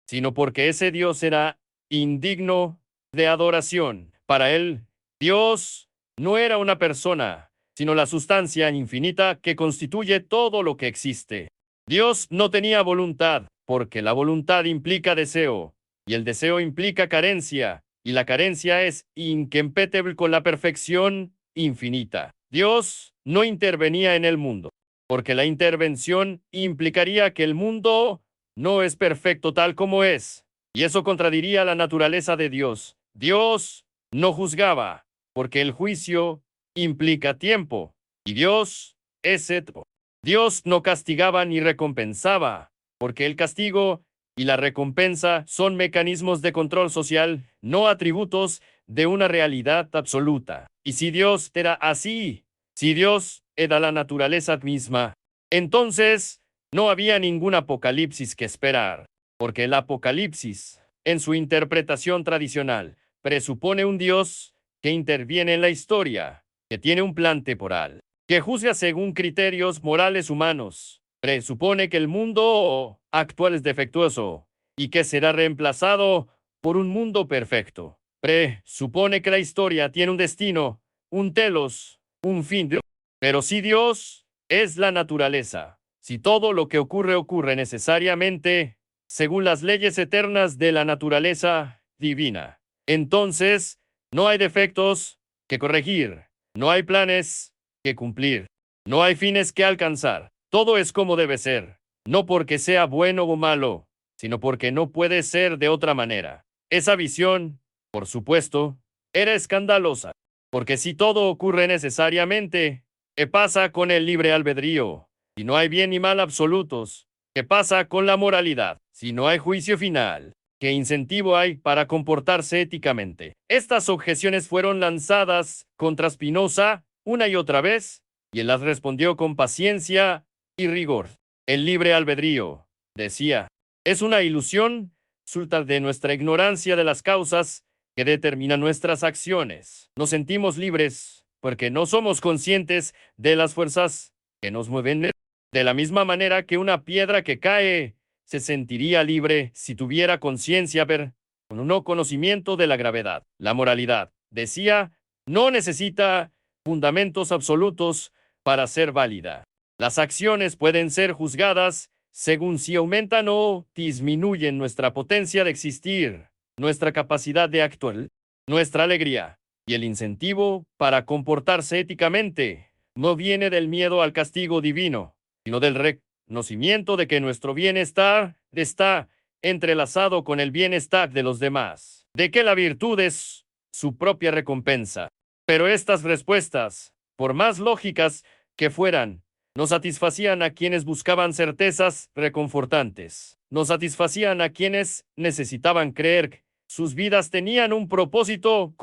sino porque ese Dios era indigno de adoración. Para él, Dios no era una persona, sino la sustancia infinita que constituye todo lo que existe. Dios no tenía voluntad, porque la voluntad implica deseo, y el deseo implica carencia, y la carencia es incompatible con la perfección infinita. Dios no intervenía en el mundo, porque la intervención implicaría que el mundo no es perfecto tal como es, y eso contradiría la naturaleza de Dios. Dios no juzgaba, porque el juicio implica tiempo, y Dios es eterno. Dios no castigaba ni recompensaba, porque el castigo y la recompensa son mecanismos de control social, no atributos de una realidad absoluta. Y si Dios era así, si Dios era la naturaleza misma, entonces no había ningún apocalipsis que esperar, porque el apocalipsis, en su interpretación tradicional, presupone un Dios que interviene en la historia, que tiene un plan temporal, que juzga según criterios morales humanos, presupone que el mundo actual es defectuoso y que será reemplazado por un mundo perfecto. Presupone que la historia tiene un destino, un telos, un fin. Pero si Dios es la naturaleza, si todo lo que ocurre necesariamente según las leyes eternas de la naturaleza divina, entonces no hay defectos que corregir, no hay planes que cumplir, no hay fines que alcanzar. Todo es como debe ser, no porque sea bueno o malo, sino porque no puede ser de otra manera. Esa visión, por supuesto, era escandalosa, porque si todo ocurre necesariamente, ¿qué pasa con el libre albedrío? Si no hay bien y mal absolutos, ¿qué pasa con la moralidad? Si no hay juicio final, ¿Qué incentivo hay para comportarse éticamente? Estas objeciones fueron lanzadas contra Spinoza una y otra vez, y él las respondió con paciencia y rigor. El libre albedrío, decía, es una ilusión resulta de nuestra ignorancia de las causas que determinan nuestras acciones. Nos sentimos libres porque no somos conscientes de las fuerzas que nos mueven. De la misma manera que una piedra que cae se sentiría libre si tuviera conciencia, ver, con un no conocimiento de la gravedad. La moralidad, decía, no necesita fundamentos absolutos para ser válida. Las acciones pueden ser juzgadas según si aumentan o disminuyen nuestra potencia de existir, nuestra capacidad de actuar, nuestra alegría y el incentivo para comportarse éticamente. No viene del miedo al castigo divino, sino del reconocimiento de que nuestro bienestar está entrelazado con el bienestar de los demás, de que la virtud es su propia recompensa. Pero estas respuestas, por más lógicas que fueran, no satisfacían a quienes buscaban certezas reconfortantes. No satisfacían a quienes necesitaban creer que sus vidas tenían un propósito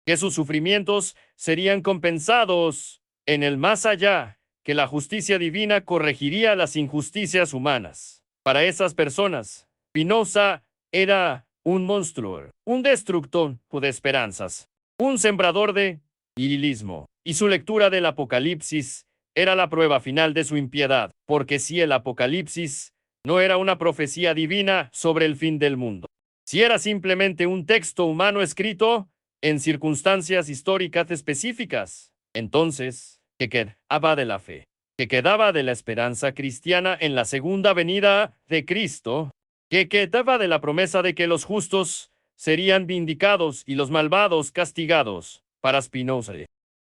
que sus sufrimientos serían compensados en el más allá, que la justicia divina corregiría las injusticias humanas. Para esas personas, Spinoza era un monstruo, un destructor de esperanzas, un sembrador de irilismo, y su lectura del Apocalipsis era la prueba final de su impiedad, porque si el Apocalipsis no era una profecía divina sobre el fin del mundo, si era simplemente un texto humano escrito en circunstancias históricas específicas, entonces, ¿qué quedaba de la fe? ¿Qué quedaba de la esperanza cristiana en la segunda venida de Cristo? ¿Qué quedaba de la promesa de que los justos serían vindicados y los malvados castigados? Para Spinoza,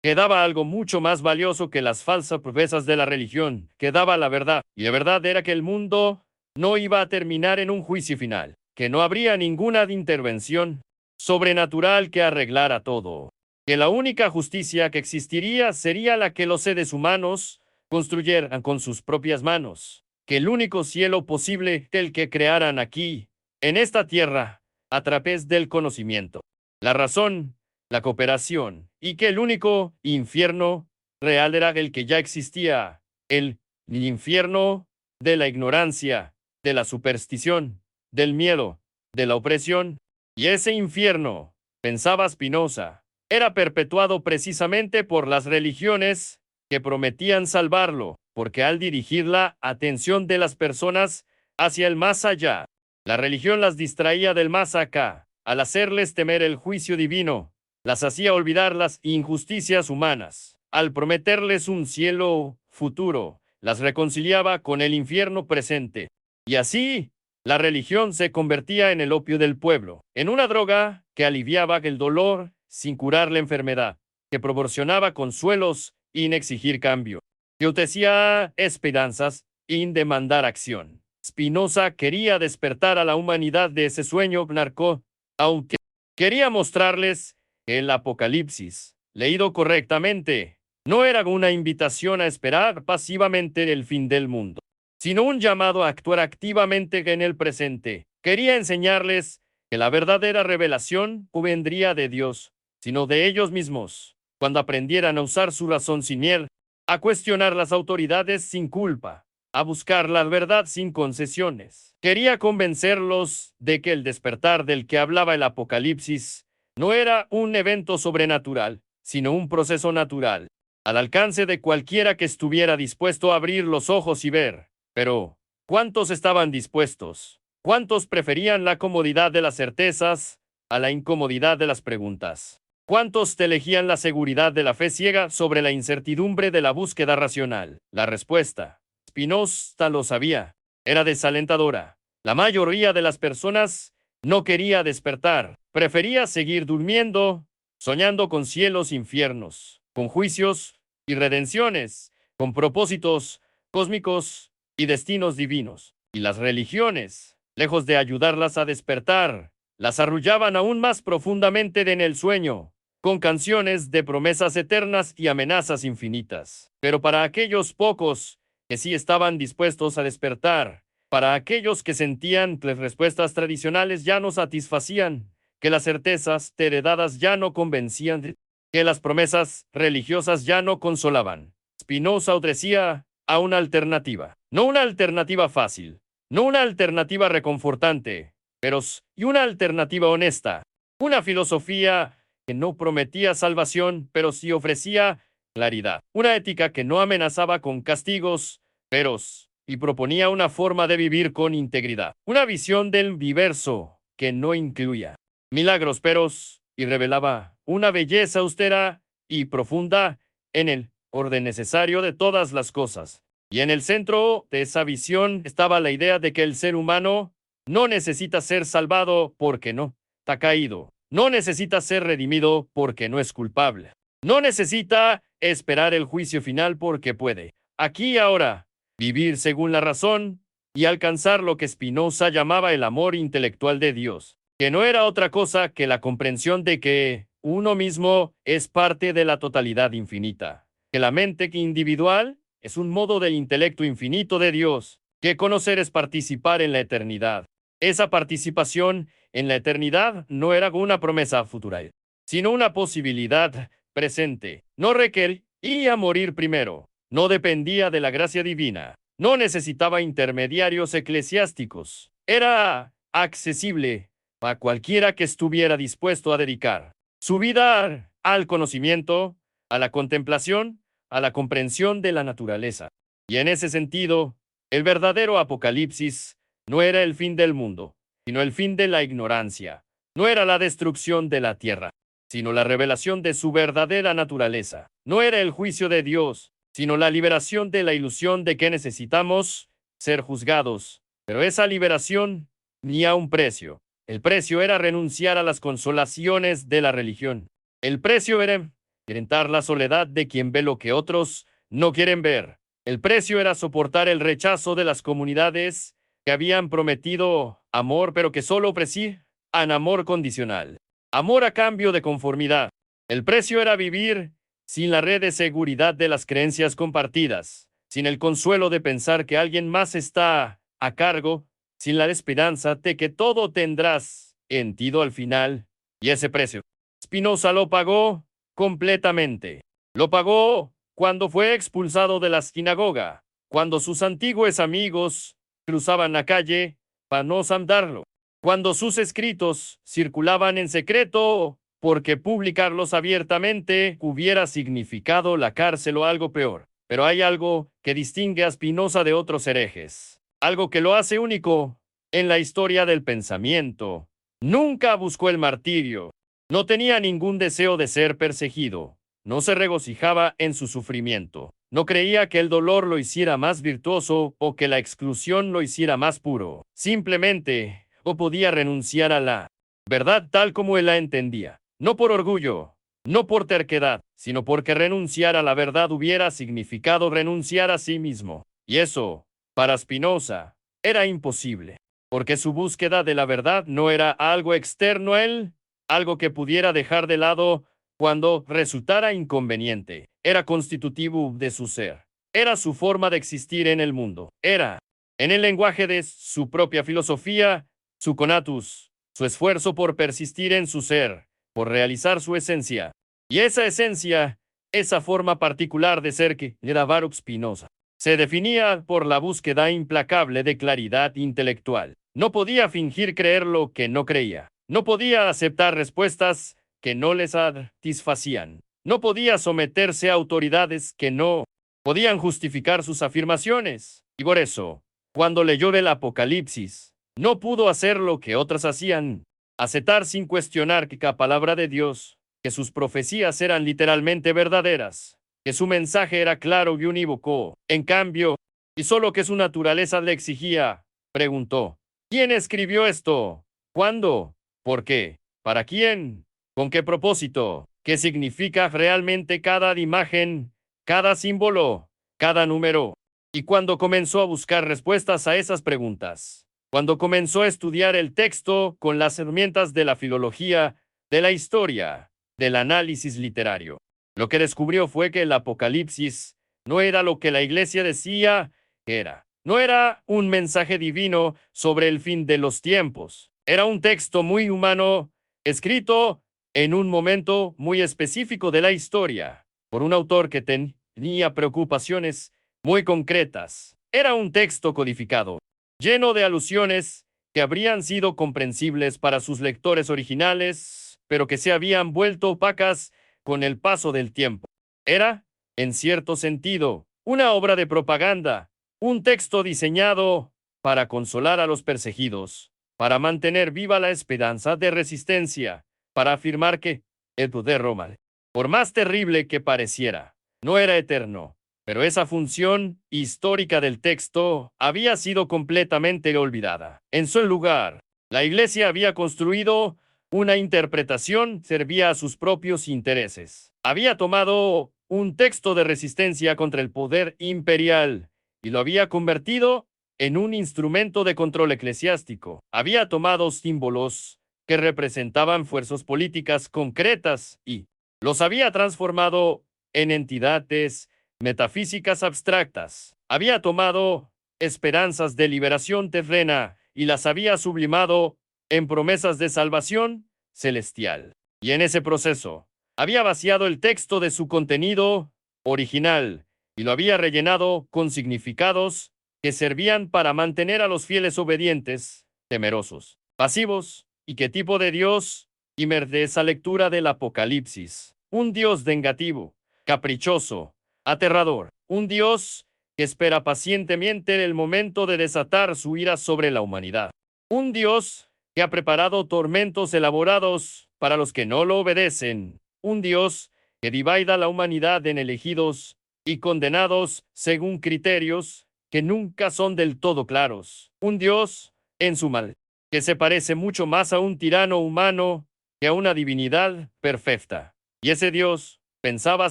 quedaba algo mucho más valioso que las falsas promesas de la religión. Quedaba la verdad, y la verdad era que el mundo no iba a terminar en un juicio final, que no habría ninguna intervención sobrenatural que arreglara todo, que la única justicia que existiría sería la que los seres humanos construyeran con sus propias manos, que el único cielo posible el que crearan aquí, en esta tierra, a través del conocimiento, la razón, la cooperación, y que el único infierno real era el que ya existía, el infierno de la ignorancia, de la superstición, del miedo, de la opresión. Y ese infierno, pensaba Spinoza, era perpetuado precisamente por las religiones que prometían salvarlo, porque al dirigir la atención de las personas hacia el más allá, la religión las distraía del más acá. Al hacerles temer el juicio divino, las hacía olvidar las injusticias humanas. Al prometerles un cielo futuro, las reconciliaba con el infierno presente. Y así, la religión se convertía en el opio del pueblo, en una droga que aliviaba el dolor sin curar la enfermedad, que proporcionaba consuelos sin exigir cambio, que ofrecía esperanzas sin demandar acción. Spinoza quería despertar a la humanidad de ese sueño narco, aunque quería mostrarles que el Apocalipsis, leído correctamente, no era una invitación a esperar pasivamente el fin del mundo, sino un llamado a actuar activamente en el presente. Quería enseñarles que la verdadera revelación no vendría de Dios, sino de ellos mismos, cuando aprendieran a usar su razón sin miedo, a cuestionar las autoridades sin culpa, a buscar la verdad sin concesiones. Quería convencerlos de que el despertar del que hablaba el Apocalipsis no era un evento sobrenatural, sino un proceso natural, al alcance de cualquiera que estuviera dispuesto a abrir los ojos y ver. Pero, ¿cuántos estaban dispuestos? ¿Cuántos preferían la comodidad de las certezas a la incomodidad de las preguntas? ¿Cuántos elegían la seguridad de la fe ciega sobre la incertidumbre de la búsqueda racional? La respuesta, Spinoza lo sabía, era desalentadora. La mayoría de las personas no quería despertar, prefería seguir durmiendo, soñando con cielos, infiernos, con juicios y redenciones, con propósitos cósmicos y destinos divinos. Y las religiones, lejos de ayudarlas a despertar, las arrullaban aún más profundamente en el sueño, con canciones de promesas eternas y amenazas infinitas. Pero para aquellos pocos que sí estaban dispuestos a despertar, Para aquellos que sentían que las respuestas tradicionales ya no satisfacían, que las certezas heredadas ya no convencían, que las promesas religiosas ya no consolaban, Spinoza ofrecía a una alternativa. No una alternativa fácil, no una alternativa reconfortante, pero y una alternativa honesta. Una filosofía que no prometía salvación, pero sí ofrecía claridad. Una ética que no amenazaba con castigos, peros, y proponía una forma de vivir con integridad. Una visión del universo que no incluía milagros, peros, y revelaba una belleza austera y profunda en el orden necesario de todas las cosas. Y en el centro de esa visión estaba la idea de que el ser humano no necesita ser salvado porque no está caído. No necesita ser redimido porque no es culpable. No necesita esperar el juicio final porque puede, aquí y ahora, vivir según la razón y alcanzar lo que Spinoza llamaba el amor intelectual de Dios, que no era otra cosa que la comprensión de que uno mismo es parte de la totalidad infinita, que la mente individual es un modo del intelecto infinito de Dios, que conocer es participar en la eternidad. Esa participación en la eternidad no era una promesa futura, sino una posibilidad presente. No requería morir primero, no dependía de la gracia divina, no necesitaba intermediarios eclesiásticos, era accesible a cualquiera que estuviera dispuesto a dedicar su vida al conocimiento, a la contemplación, a la comprensión de la naturaleza. Y en ese sentido, el verdadero apocalipsis no era el fin del mundo, sino el fin de la ignorancia. No era la destrucción de la tierra, sino la revelación de su verdadera naturaleza. No era el juicio de Dios, sino la liberación de la ilusión de que necesitamos ser juzgados. Pero esa liberación tenía un precio. El precio era renunciar a las consolaciones de la religión. El precio era enfrentar la soledad de quien ve lo que otros no quieren ver. El precio era soportar el rechazo de las comunidades que habían prometido amor, pero que solo ofrecían amor condicional. Amor a cambio de conformidad. El precio era vivir sin la red de seguridad de las creencias compartidas, sin el consuelo de pensar que alguien más está a cargo, sin la esperanza de que todo tendrás sentido al final. Y ese precio, Spinoza lo pagó completamente. Lo pagó cuando fue expulsado de la sinagoga, cuando sus antiguos amigos cruzaban la calle para no saludarlo, cuando sus escritos circulaban en secreto porque publicarlos abiertamente hubiera significado la cárcel o algo peor. Pero hay algo que distingue a Spinoza de otros herejes, algo que lo hace único en la historia del pensamiento. Nunca buscó el martirio, no tenía ningún deseo de ser perseguido, no se regocijaba en su sufrimiento, no creía que el dolor lo hiciera más virtuoso o que la exclusión lo hiciera más puro. Simplemente, no podía renunciar a la verdad tal como él la entendía. No por orgullo, no por terquedad, sino porque renunciar a la verdad hubiera significado renunciar a sí mismo. Y eso, para Spinoza, era imposible, porque su búsqueda de la verdad no era algo externo a él, algo que pudiera dejar de lado cuando resultara inconveniente. Era constitutivo de su ser. Era su forma de existir en el mundo. Era, en el lenguaje de su propia filosofía, su conatus, su esfuerzo por persistir en su ser, por realizar su esencia. Y esa esencia, esa forma particular de ser que era Baruch Spinoza, se definía por la búsqueda implacable de claridad intelectual. No podía fingir creer lo que no creía. No podía aceptar respuestas que no les satisfacían. No podía someterse a autoridades que no podían justificar sus afirmaciones. Y por eso, cuando leyó del Apocalipsis, no pudo hacer lo que otras hacían, aceptar sin cuestionar que cada palabra de Dios, que sus profecías eran literalmente verdaderas, que su mensaje era claro y unívoco. En cambio, y solo que su naturaleza le exigía, preguntó, ¿quién escribió esto? ¿Cuándo? ¿Por qué? ¿Para quién? ¿Con qué propósito? ¿Qué significa realmente cada imagen, cada símbolo, cada número? Y cuando comenzó a buscar respuestas a esas preguntas, cuando comenzó a estudiar el texto con las herramientas de la filología, de la historia, del análisis literario, lo que descubrió fue que el Apocalipsis no era lo que la Iglesia decía que era. No era un mensaje divino sobre el fin de los tiempos. Era un texto muy humano, escrito en un momento muy específico de la historia, por un autor que tenía preocupaciones muy concretas. Era un texto codificado, lleno de alusiones que habrían sido comprensibles para sus lectores originales, pero que se habían vuelto opacas con el paso del tiempo. Era, en cierto sentido, una obra de propaganda, un texto diseñado para consolar a los perseguidos, para mantener viva la esperanza de resistencia, para afirmar que el poder romano, por más terrible que pareciera, no era eterno. Pero esa función histórica del texto había sido completamente olvidada. En su lugar, la Iglesia había construido una interpretación, servía a sus propios intereses. Había tomado un texto de resistencia contra el poder imperial y lo había convertido en un instrumento de control eclesiástico. Había tomado símbolos que representaban fuerzas políticas concretas y los había transformado en entidades metafísicas abstractas. Había tomado esperanzas de liberación terrena y las había sublimado en promesas de salvación celestial. Y en ese proceso, había vaciado el texto de su contenido original y lo había rellenado con significados que servían para mantener a los fieles obedientes, temerosos, pasivos, y qué tipo de Dios de esa lectura del Apocalipsis. Un Dios vengativo, caprichoso, aterrador, un Dios que espera pacientemente el momento de desatar su ira sobre la humanidad. Un Dios que ha preparado tormentos elaborados para los que no lo obedecen. Un Dios que divida a la humanidad en elegidos y condenados según criterios que nunca son del todo claros. Un Dios, en su mal, que se parece mucho más a un tirano humano que a una divinidad perfecta. Y ese Dios, pensaba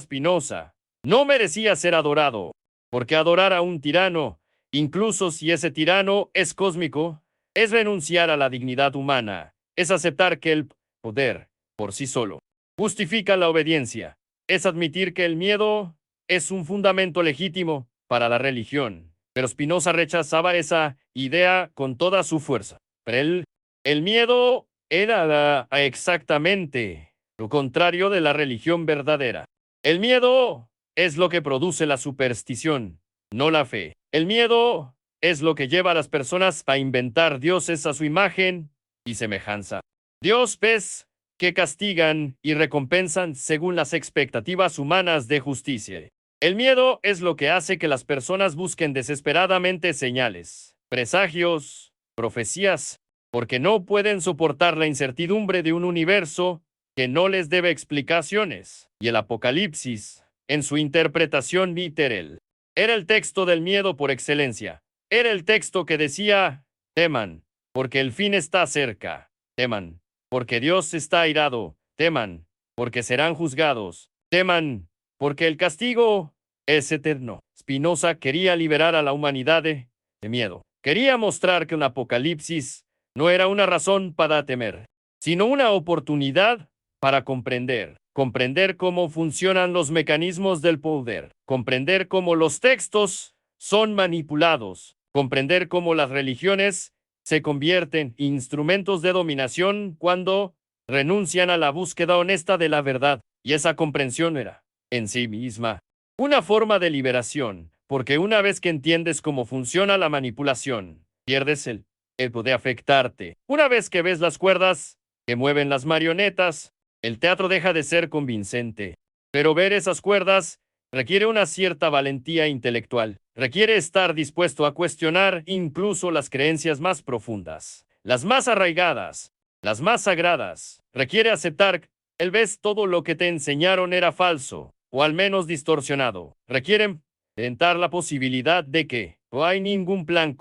Spinoza, no merecía ser adorado, porque adorar a un tirano, incluso si ese tirano es cósmico, es renunciar a la dignidad humana, es aceptar que el poder, por sí solo, justifica la obediencia, es admitir que el miedo es un fundamento legítimo para la religión. Pero Spinoza rechazaba esa idea con toda su fuerza. Pero el miedo era exactamente lo contrario de la religión verdadera. El miedo es lo que produce la superstición, no la fe. El miedo es lo que lleva a las personas a inventar dioses a su imagen y semejanza. Dios ves que castigan y recompensan según las expectativas humanas de justicia. El miedo es lo que hace que las personas busquen desesperadamente señales, presagios, profecías, porque no pueden soportar la incertidumbre de un universo que no les debe explicaciones. Y el Apocalipsis, en su interpretación literal, era el texto del miedo por excelencia. Era el texto que decía, teman, porque el fin está cerca. Teman, porque Dios está airado. Teman, porque serán juzgados. Teman, porque el castigo es eterno. Spinoza quería liberar a la humanidad de miedo. Quería mostrar que un apocalipsis no era una razón para temer, sino una oportunidad para comprender. Comprender cómo funcionan los mecanismos del poder. Comprender cómo los textos son manipulados. Comprender cómo las religiones se convierten en instrumentos de dominación cuando renuncian a la búsqueda honesta de la verdad. Y esa comprensión era, en sí misma, una forma de liberación, porque una vez que entiendes cómo funciona la manipulación, pierdes el poder afectarte. Una vez que ves las cuerdas que mueven las marionetas, el teatro deja de ser convincente. Pero ver esas cuerdas requiere una cierta valentía intelectual. Requiere estar dispuesto a cuestionar incluso las creencias más profundas, las más arraigadas, las más sagradas. Requiere aceptar que ves todo lo que te enseñaron era falso, o al menos distorsionado. Requieren tentar la posibilidad de que no hay ningún plan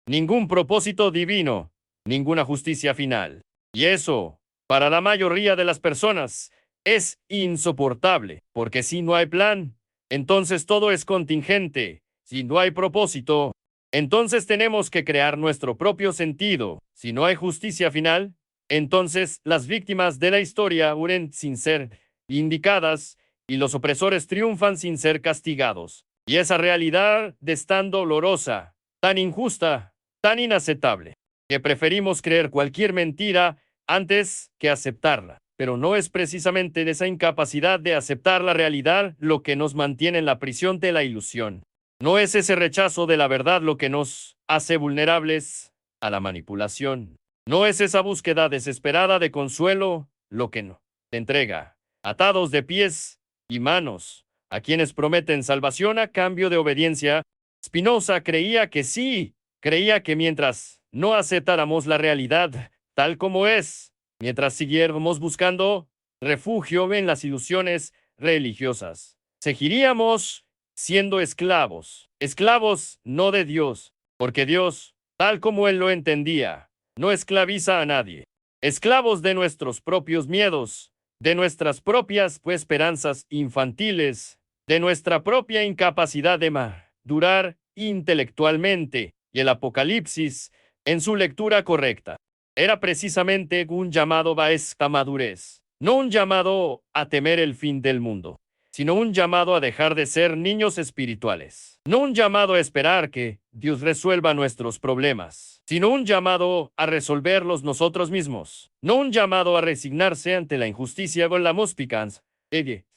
ningún propósito divino, ninguna justicia final. Y eso, para la mayoría de las personas, es insoportable, porque si no hay plan, entonces todo es contingente. Si no hay propósito, entonces tenemos que crear nuestro propio sentido. Si no hay justicia final, entonces las víctimas de la historia mueren sin ser indicadas y los opresores triunfan sin ser castigados. Y esa realidad es tan dolorosa, tan injusta, tan inaceptable, que preferimos creer cualquier mentira antes que aceptarla. Pero no es precisamente de esa incapacidad de aceptar la realidad lo que nos mantiene en la prisión de la ilusión. No es ese rechazo de la verdad lo que nos hace vulnerables a la manipulación. No es esa búsqueda desesperada de consuelo lo que nos entrega, atados de pies y manos, a quienes prometen salvación a cambio de obediencia. Spinoza creía que sí, creía que mientras no aceptáramos la realidad tal como es, mientras siguiéramos buscando refugio en las ilusiones religiosas, seguiríamos siendo esclavos, esclavos no de Dios, porque Dios, tal como Él lo entendía, no esclaviza a nadie, esclavos de nuestros propios miedos, de nuestras propias esperanzas infantiles, de nuestra propia incapacidad de madurar intelectualmente. Y el Apocalipsis, en su lectura correcta, era precisamente un llamado a esta madurez, no un llamado a temer el fin del mundo, sino un llamado a dejar de ser niños espirituales, no un llamado a esperar que Dios resuelva nuestros problemas, sino un llamado a resolverlos nosotros mismos, no un llamado a resignarse ante la injusticia con la muspicans,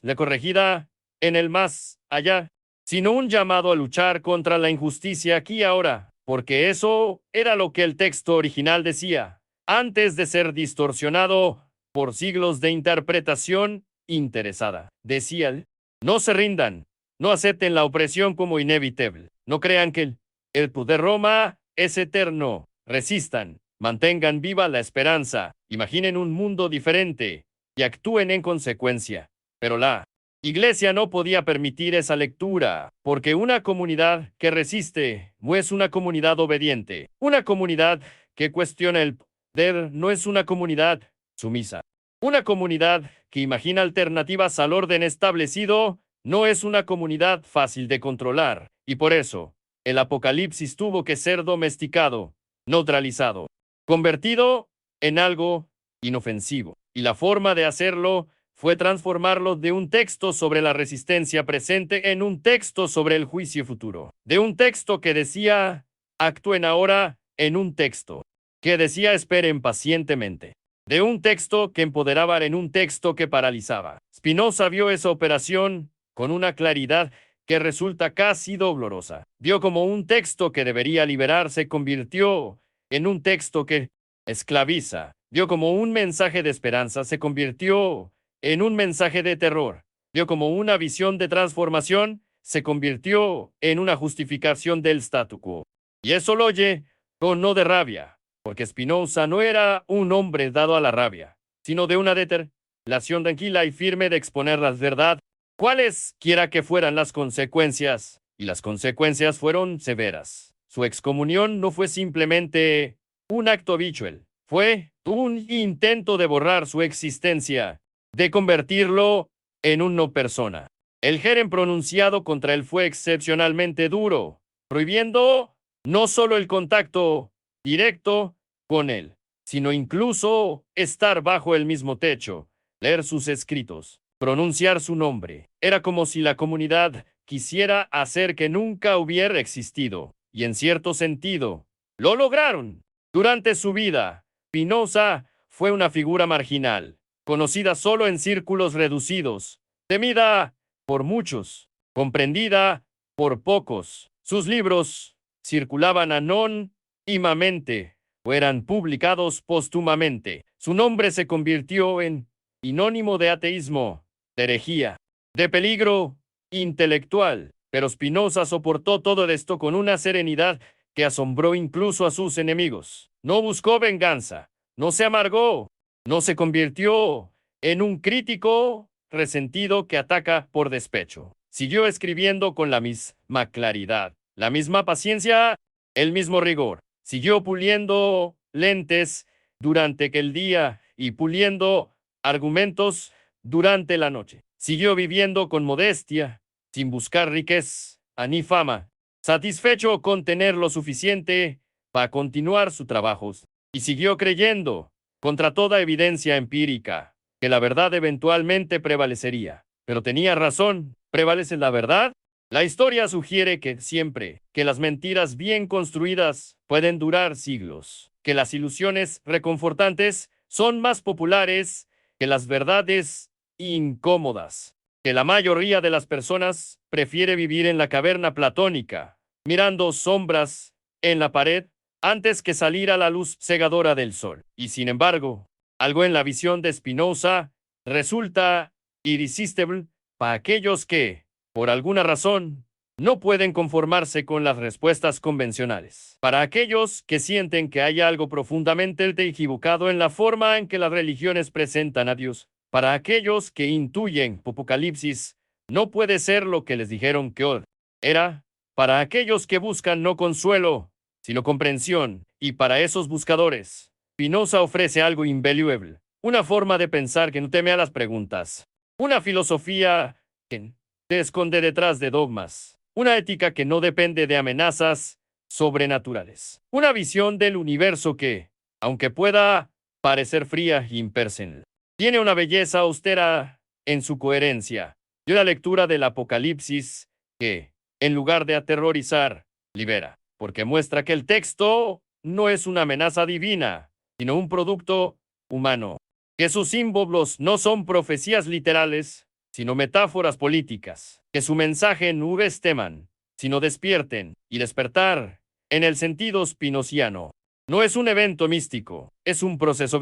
la corregida en el más allá, sino un llamado a luchar contra la injusticia aquí y ahora, porque eso era lo que el texto original decía, antes de ser distorsionado por siglos de interpretación interesada. Decía él, no se rindan, no acepten la opresión como inevitable, no crean que el poder de Roma es eterno, resistan, mantengan viva la esperanza, imaginen un mundo diferente y actúen en consecuencia. Pero la Iglesia no podía permitir esa lectura, porque una comunidad que resiste no es una comunidad obediente. Una comunidad que cuestiona el poder no es una comunidad sumisa. Una comunidad que imagina alternativas al orden establecido no es una comunidad fácil de controlar. Y por eso, el Apocalipsis tuvo que ser domesticado, neutralizado, convertido en algo inofensivo. Y la forma de hacerlo fue transformarlo de un texto sobre la resistencia presente en un texto sobre el juicio futuro. De un texto que decía, actúen ahora, en un texto que decía, esperen pacientemente. De un texto que empoderaba en un texto que paralizaba. Spinoza vio esa operación con una claridad que resulta casi dolorosa. Vio como un texto que debería liberar se convirtió en un texto que esclaviza. Vio como un mensaje de esperanza se convirtió en un mensaje de terror. Vio como una visión de transformación se convirtió en una justificación del statu quo. Y eso lo oye con no de rabia, porque Spinoza no era un hombre dado a la rabia, sino de una determinación tranquila y firme de exponer la verdad, cuales quiera que fueran las consecuencias, y las consecuencias fueron severas. Su excomunión no fue simplemente un acto habitual, fue un intento de borrar su existencia, de convertirlo en un no persona. El germen pronunciado contra él fue excepcionalmente duro, prohibiendo no solo el contacto directo con él, sino incluso estar bajo el mismo techo, leer sus escritos, pronunciar su nombre. Era como si la comunidad quisiera hacer que nunca hubiera existido, y en cierto sentido, lo lograron. Durante su vida, Spinoza fue una figura marginal, conocida solo en círculos reducidos, temida por muchos, comprendida por pocos. Sus libros circulaban anónimamente o eran publicados póstumamente. Su nombre se convirtió en sinónimo de ateísmo, de herejía, de peligro intelectual. Pero Spinoza soportó todo esto con una serenidad que asombró incluso a sus enemigos. No buscó venganza, no se amargó, no se convirtió en un crítico resentido que ataca por despecho. Siguió escribiendo con la misma claridad, la misma paciencia, el mismo rigor. Siguió puliendo lentes durante el día y puliendo argumentos durante la noche. Siguió viviendo con modestia, sin buscar riqueza ni fama, satisfecho con tener lo suficiente para continuar su trabajo. Y siguió creyendo, contra toda evidencia empírica, que la verdad eventualmente prevalecería. Pero tenía razón. ¿Prevalece la verdad? La historia sugiere que siempre que las mentiras bien construidas pueden durar siglos, que las ilusiones reconfortantes son más populares que las verdades incómodas, que la mayoría de las personas prefiere vivir en la caverna platónica, mirando sombras en la pared antes que salir a la luz cegadora del sol. Y sin embargo, algo en la visión de Spinoza resulta irresistible para aquellos que, por alguna razón, no pueden conformarse con las respuestas convencionales. Para aquellos que sienten que hay algo profundamente equivocado en la forma en que las religiones presentan a Dios. Para aquellos que intuyen Apocalipsis no puede ser lo que les dijeron que era. Para aquellos que buscan no consuelo, sino comprensión. Y para esos buscadores, Spinoza ofrece algo invaluable. Una forma de pensar que no teme a las preguntas. Una filosofía que se esconde detrás de dogmas. Una ética que no depende de amenazas sobrenaturales. Una visión del universo que, aunque pueda parecer fría e impersonal, tiene una belleza austera en su coherencia. Y una lectura del Apocalipsis que, en lugar de aterrorizar, libera, porque muestra que el texto no es una amenaza divina, sino un producto humano, que sus símbolos no son profecías literales, sino metáforas políticas, que su mensaje no es teman, sino despierten, y despertar, en el sentido spinociano, no es un evento místico, es un proceso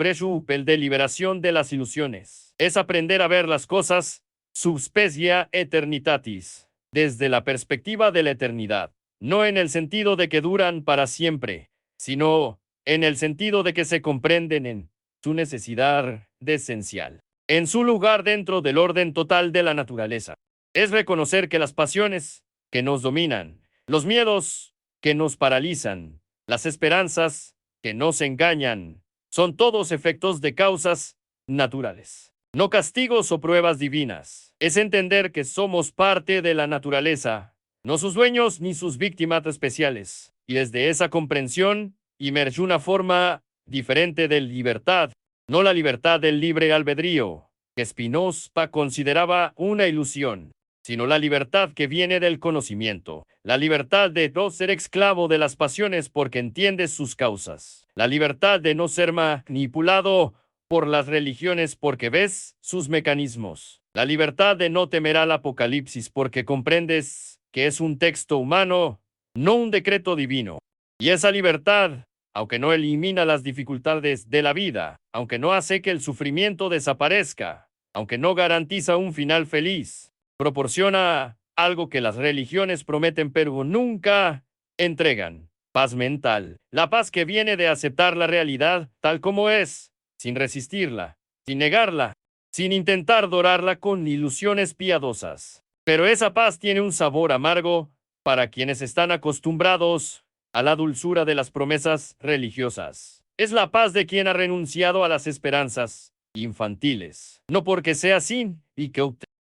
el de liberación de las ilusiones, es aprender a ver las cosas subspecia eternitatis, desde la perspectiva de la eternidad, no en el sentido de que duran para siempre, sino en el sentido de que se comprenden en su necesidad de esencial, en su lugar dentro del orden total de la naturaleza. Es reconocer que las pasiones que nos dominan, los miedos que nos paralizan, las esperanzas que nos engañan, son todos efectos de causas naturales, no castigos o pruebas divinas. Es entender que somos parte de la naturaleza, no sus dueños ni sus víctimas especiales. Y desde esa comprensión emerge una forma diferente de libertad, no la libertad del libre albedrío, que Spinoza consideraba una ilusión, sino la libertad que viene del conocimiento, la libertad de no ser esclavo de las pasiones porque entiendes sus causas, la libertad de no ser manipulado por las religiones porque ves sus mecanismos, la libertad de no temer al Apocalipsis porque comprendes que es un texto humano, no un decreto divino. Y esa libertad, aunque no elimina las dificultades de la vida, aunque no hace que el sufrimiento desaparezca, aunque no garantiza un final feliz, proporciona algo que las religiones prometen pero nunca entregan: paz mental. La paz que viene de aceptar la realidad tal como es, sin resistirla, sin negarla, sin intentar dorarla con ilusiones piadosas. Pero esa paz tiene un sabor amargo para quienes están acostumbrados a la dulzura de las promesas religiosas. Es la paz de quien ha renunciado a las esperanzas infantiles, no porque sea sin y que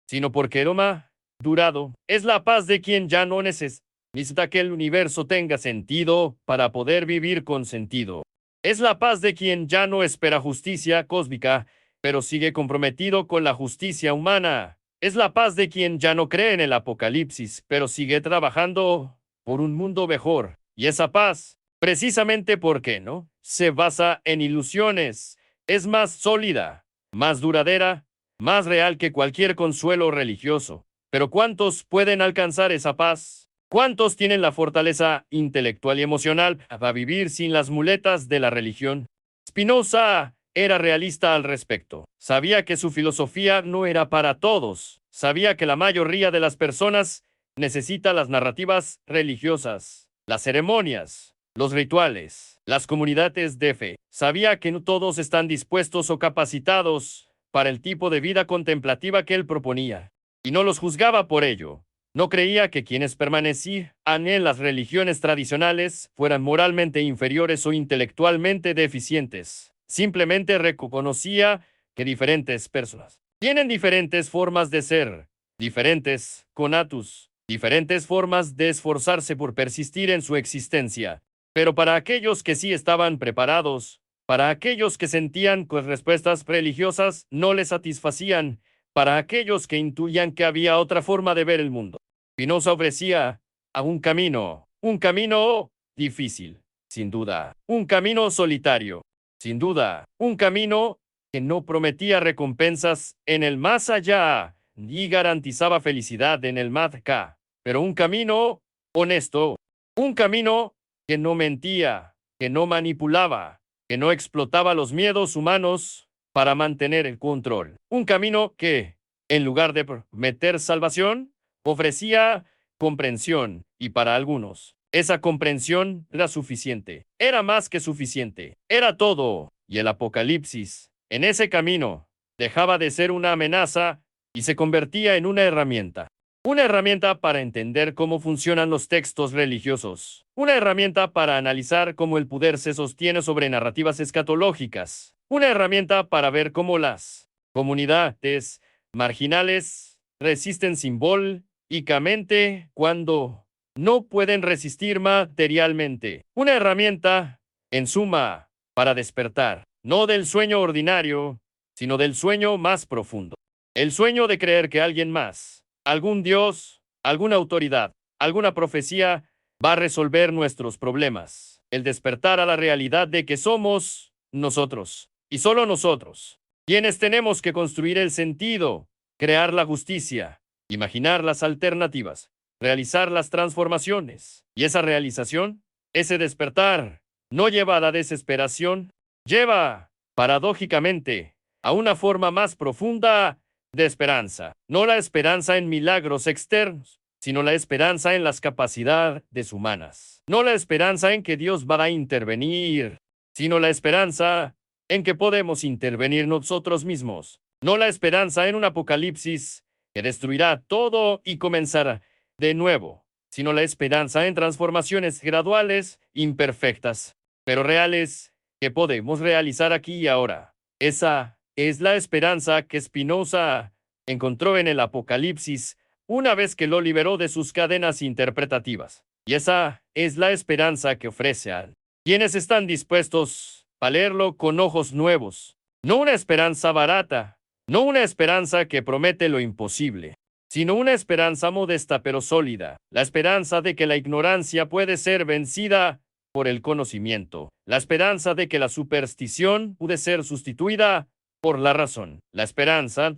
sino porque Roma durado. Es la paz de quien ya no necesita que el universo tenga sentido para poder vivir con sentido. Es la paz de quien ya no espera justicia cósmica, pero sigue comprometido con la justicia humana. Es la paz de quien ya no cree en el Apocalipsis, pero sigue trabajando por un mundo mejor. Y esa paz, precisamente porque no se basa en ilusiones, es más sólida, más duradera, más real que cualquier consuelo religioso. Pero ¿cuántos pueden alcanzar esa paz? ¿Cuántos tienen la fortaleza intelectual y emocional para vivir sin las muletas de la religión? Spinoza era realista al respecto. Sabía que su filosofía no era para todos. Sabía que la mayoría de las personas necesita las narrativas religiosas, las ceremonias, los rituales, las comunidades de fe. Sabía que no todos están dispuestos o capacitados para el tipo de vida contemplativa que él proponía, y no los juzgaba por ello. No creía que quienes permanecían en las religiones tradicionales fueran moralmente inferiores o intelectualmente deficientes. Simplemente reconocía que diferentes personas tienen diferentes formas de ser, diferentes conatus, diferentes formas de esforzarse por persistir en su existencia. Pero para aquellos que sí estaban preparados, para aquellos que sentían que respuestas religiosas no les satisfacían, para aquellos que intuían que había otra forma de ver el mundo, Spinoza ofrecía a un camino difícil, sin duda, un camino solitario, sin duda, un camino que no prometía recompensas en el más allá ni garantizaba felicidad en el más acá, pero un camino honesto, un camino que no mentía, que no manipulaba, que no explotaba los miedos humanos para mantener el control, un camino que, en lugar de prometer salvación, ofrecía comprensión, y para algunos, esa comprensión era suficiente, era más que suficiente, era todo, y el Apocalipsis, en ese camino, dejaba de ser una amenaza y se convertía en una herramienta para entender cómo funcionan los textos religiosos, una herramienta para analizar cómo el poder se sostiene sobre narrativas escatológicas, una herramienta para ver cómo las comunidades marginales resisten simbólicamente cuando no pueden resistir materialmente. Una herramienta, en suma, para despertar, no del sueño ordinario, sino del sueño más profundo. El sueño de creer que alguien más, algún Dios, alguna autoridad, alguna profecía, va a resolver nuestros problemas. El despertar a la realidad de que somos nosotros, y solo nosotros, quienes tenemos que construir el sentido, crear la justicia, imaginar las alternativas, realizar las transformaciones. Y esa realización, ese despertar, no lleva a la desesperación, lleva, paradójicamente, a una forma más profunda de esperanza. No la esperanza en milagros externos, sino la esperanza en las capacidades humanas. No la esperanza en que Dios va a intervenir, sino la esperanza en que podemos intervenir nosotros mismos. No la esperanza en un apocalipsis que destruirá todo y comenzará de nuevo, sino la esperanza en transformaciones graduales, imperfectas, pero reales, que podemos realizar aquí y ahora. Esa es la esperanza que Spinoza encontró en el Apocalipsis una vez que lo liberó de sus cadenas interpretativas. Y esa es la esperanza que ofrece a quienes están dispuestos a leerlo con ojos nuevos. No una esperanza barata, no una esperanza que promete lo imposible, sino una esperanza modesta pero sólida, la esperanza de que la ignorancia puede ser vencida por el conocimiento, la esperanza de que la superstición puede ser sustituida por la razón, la esperanza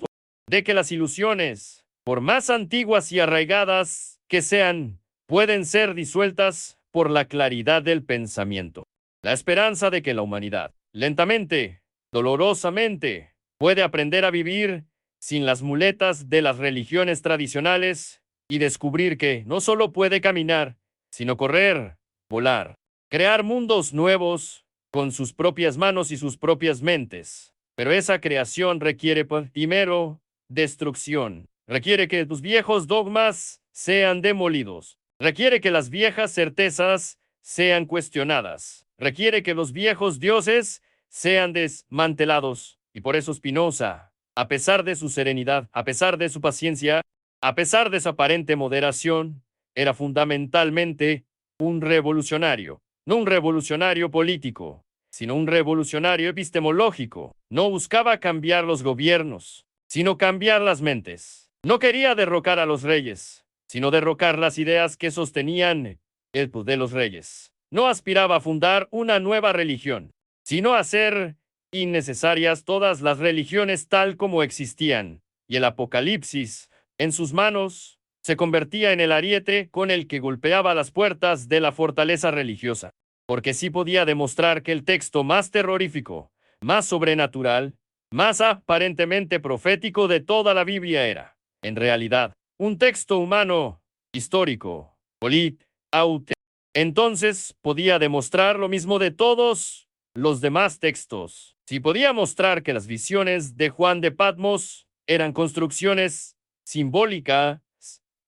de que las ilusiones, por más antiguas y arraigadas que sean, pueden ser disueltas por la claridad del pensamiento, la esperanza de que la humanidad, lentamente, dolorosamente, puede aprender a vivir sin las muletas de las religiones tradicionales y descubrir que no solo puede caminar, sino correr, volar, crear mundos nuevos con sus propias manos y sus propias mentes. Pero esa creación requiere primero destrucción, requiere que tus viejos dogmas sean demolidos, requiere que las viejas certezas sean cuestionadas, requiere que los viejos dioses sean desmantelados. Y por eso Spinoza, a pesar de su serenidad, a pesar de su paciencia, a pesar de su aparente moderación, era fundamentalmente un revolucionario, no un revolucionario político, sino un revolucionario epistemológico. No buscaba cambiar los gobiernos, sino cambiar las mentes. No quería derrocar a los reyes, sino derrocar las ideas que sostenían el poder de los reyes. No aspiraba a fundar una nueva religión, sino a hacer innecesarias todas las religiones tal como existían, y el Apocalipsis, en sus manos, se convertía en el ariete con el que golpeaba las puertas de la fortaleza religiosa, porque sí podía demostrar que el texto más terrorífico, más sobrenatural, más aparentemente profético de toda la Biblia era, en realidad, un texto humano, histórico, político, auténtico. Entonces podía demostrar lo mismo de todos los demás textos. Si podía mostrar que las visiones de Juan de Patmos eran construcciones simbólicas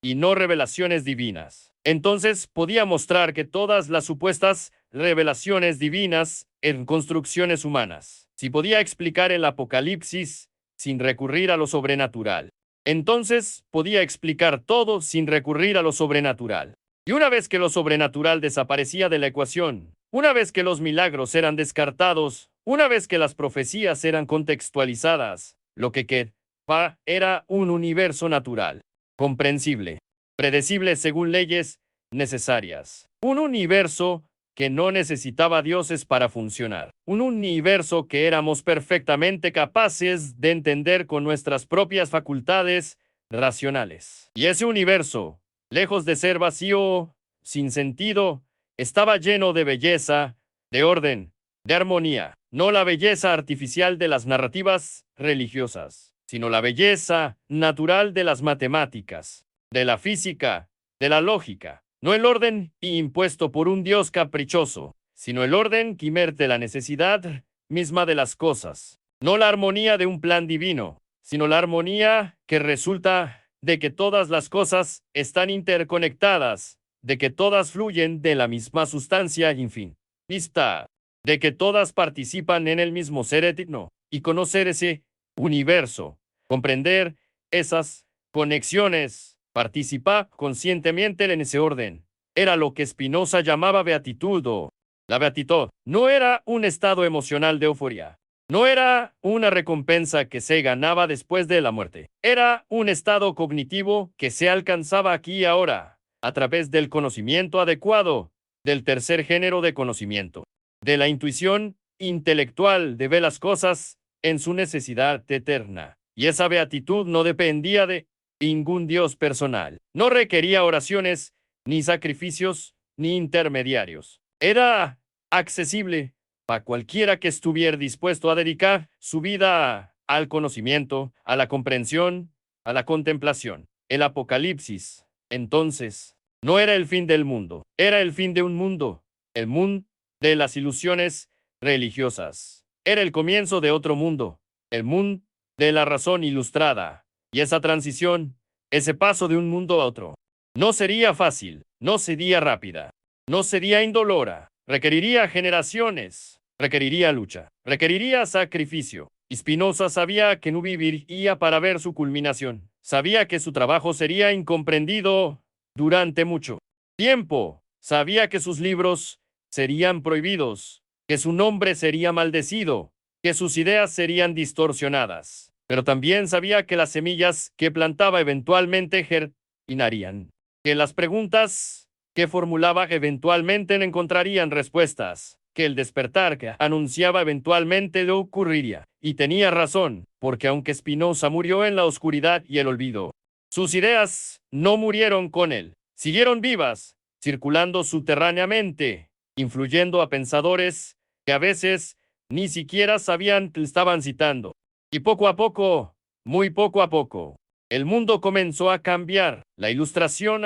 y no revelaciones divinas, entonces podía mostrar que todas las supuestas revelaciones divinas eran construcciones humanas. Si podía explicar el Apocalipsis sin recurrir a lo sobrenatural, entonces podía explicar todo sin recurrir a lo sobrenatural. Y una vez que lo sobrenatural desaparecía de la ecuación, una vez que los milagros eran descartados, una vez que las profecías eran contextualizadas, lo que quedaba era un universo natural, comprensible, predecible según leyes necesarias. Un universo que no necesitaba dioses para funcionar. Un universo que éramos perfectamente capaces de entender con nuestras propias facultades racionales. Y ese universo, lejos de ser vacío, sin sentido, estaba lleno de belleza, de orden, de armonía. No la belleza artificial de las narrativas religiosas, sino la belleza natural de las matemáticas, de la física, de la lógica. No el orden impuesto por un Dios caprichoso, sino el orden que invierte la necesidad misma de las cosas. No la armonía de un plan divino, sino la armonía que resulta de que todas las cosas están interconectadas, de que todas fluyen de la misma sustancia infinita, de que todas participan en el mismo ser eterno, y conocer ese universo, comprender esas conexiones, participa conscientemente en ese orden. Era lo que Spinoza llamaba beatitud. La beatitud no era un estado emocional de euforia. No era una recompensa que se ganaba después de la muerte. Era un estado cognitivo que se alcanzaba aquí y ahora, a través del conocimiento adecuado, del tercer género de conocimiento, de la intuición intelectual de ver las cosas en su necesidad eterna. Y esa beatitud no dependía de ningún Dios personal. No requería oraciones, ni sacrificios, ni intermediarios. Era accesible para cualquiera que estuviera dispuesto a dedicar su vida al conocimiento, a la comprensión, a la contemplación. El Apocalipsis, entonces, no era el fin del mundo, era el fin de un mundo, el mundo de las ilusiones religiosas. Era el comienzo de otro mundo, el mundo de la razón ilustrada. Y esa transición, ese paso de un mundo a otro, no sería fácil, no sería rápida, no sería indolora, requeriría generaciones, requeriría lucha, requeriría sacrificio. Y Spinoza sabía que no viviría para ver su culminación. Sabía que su trabajo sería incomprendido durante mucho tiempo. Sabía que sus libros serían prohibidos, que su nombre sería maldecido, que sus ideas serían distorsionadas. Pero también sabía que las semillas que plantaba eventualmente germinarían, que las preguntas que formulaba eventualmente encontrarían respuestas, que el despertar que anunciaba eventualmente le ocurriría. Y tenía razón, porque aunque Spinoza murió en la oscuridad y el olvido, sus ideas no murieron con él, siguieron vivas, circulando subterráneamente, influyendo a pensadores que a veces ni siquiera sabían que estaban citando. Y poco a poco, muy poco a poco, el mundo comenzó a cambiar. La Ilustración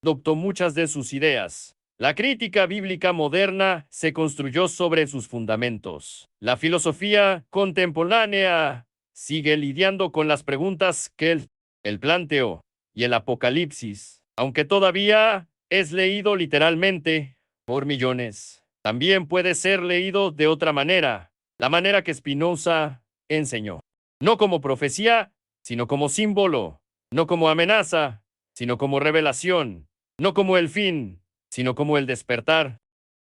adoptó muchas de sus ideas. La crítica bíblica moderna se construyó sobre sus fundamentos. La filosofía contemporánea sigue lidiando con las preguntas que él planteó. Y el Apocalipsis, aunque todavía es leído literalmente por millones, también puede ser leído de otra manera, la manera que Spinoza enseñó. No como profecía, sino como símbolo. No como amenaza, sino como revelación. No como el fin, sino como el despertar.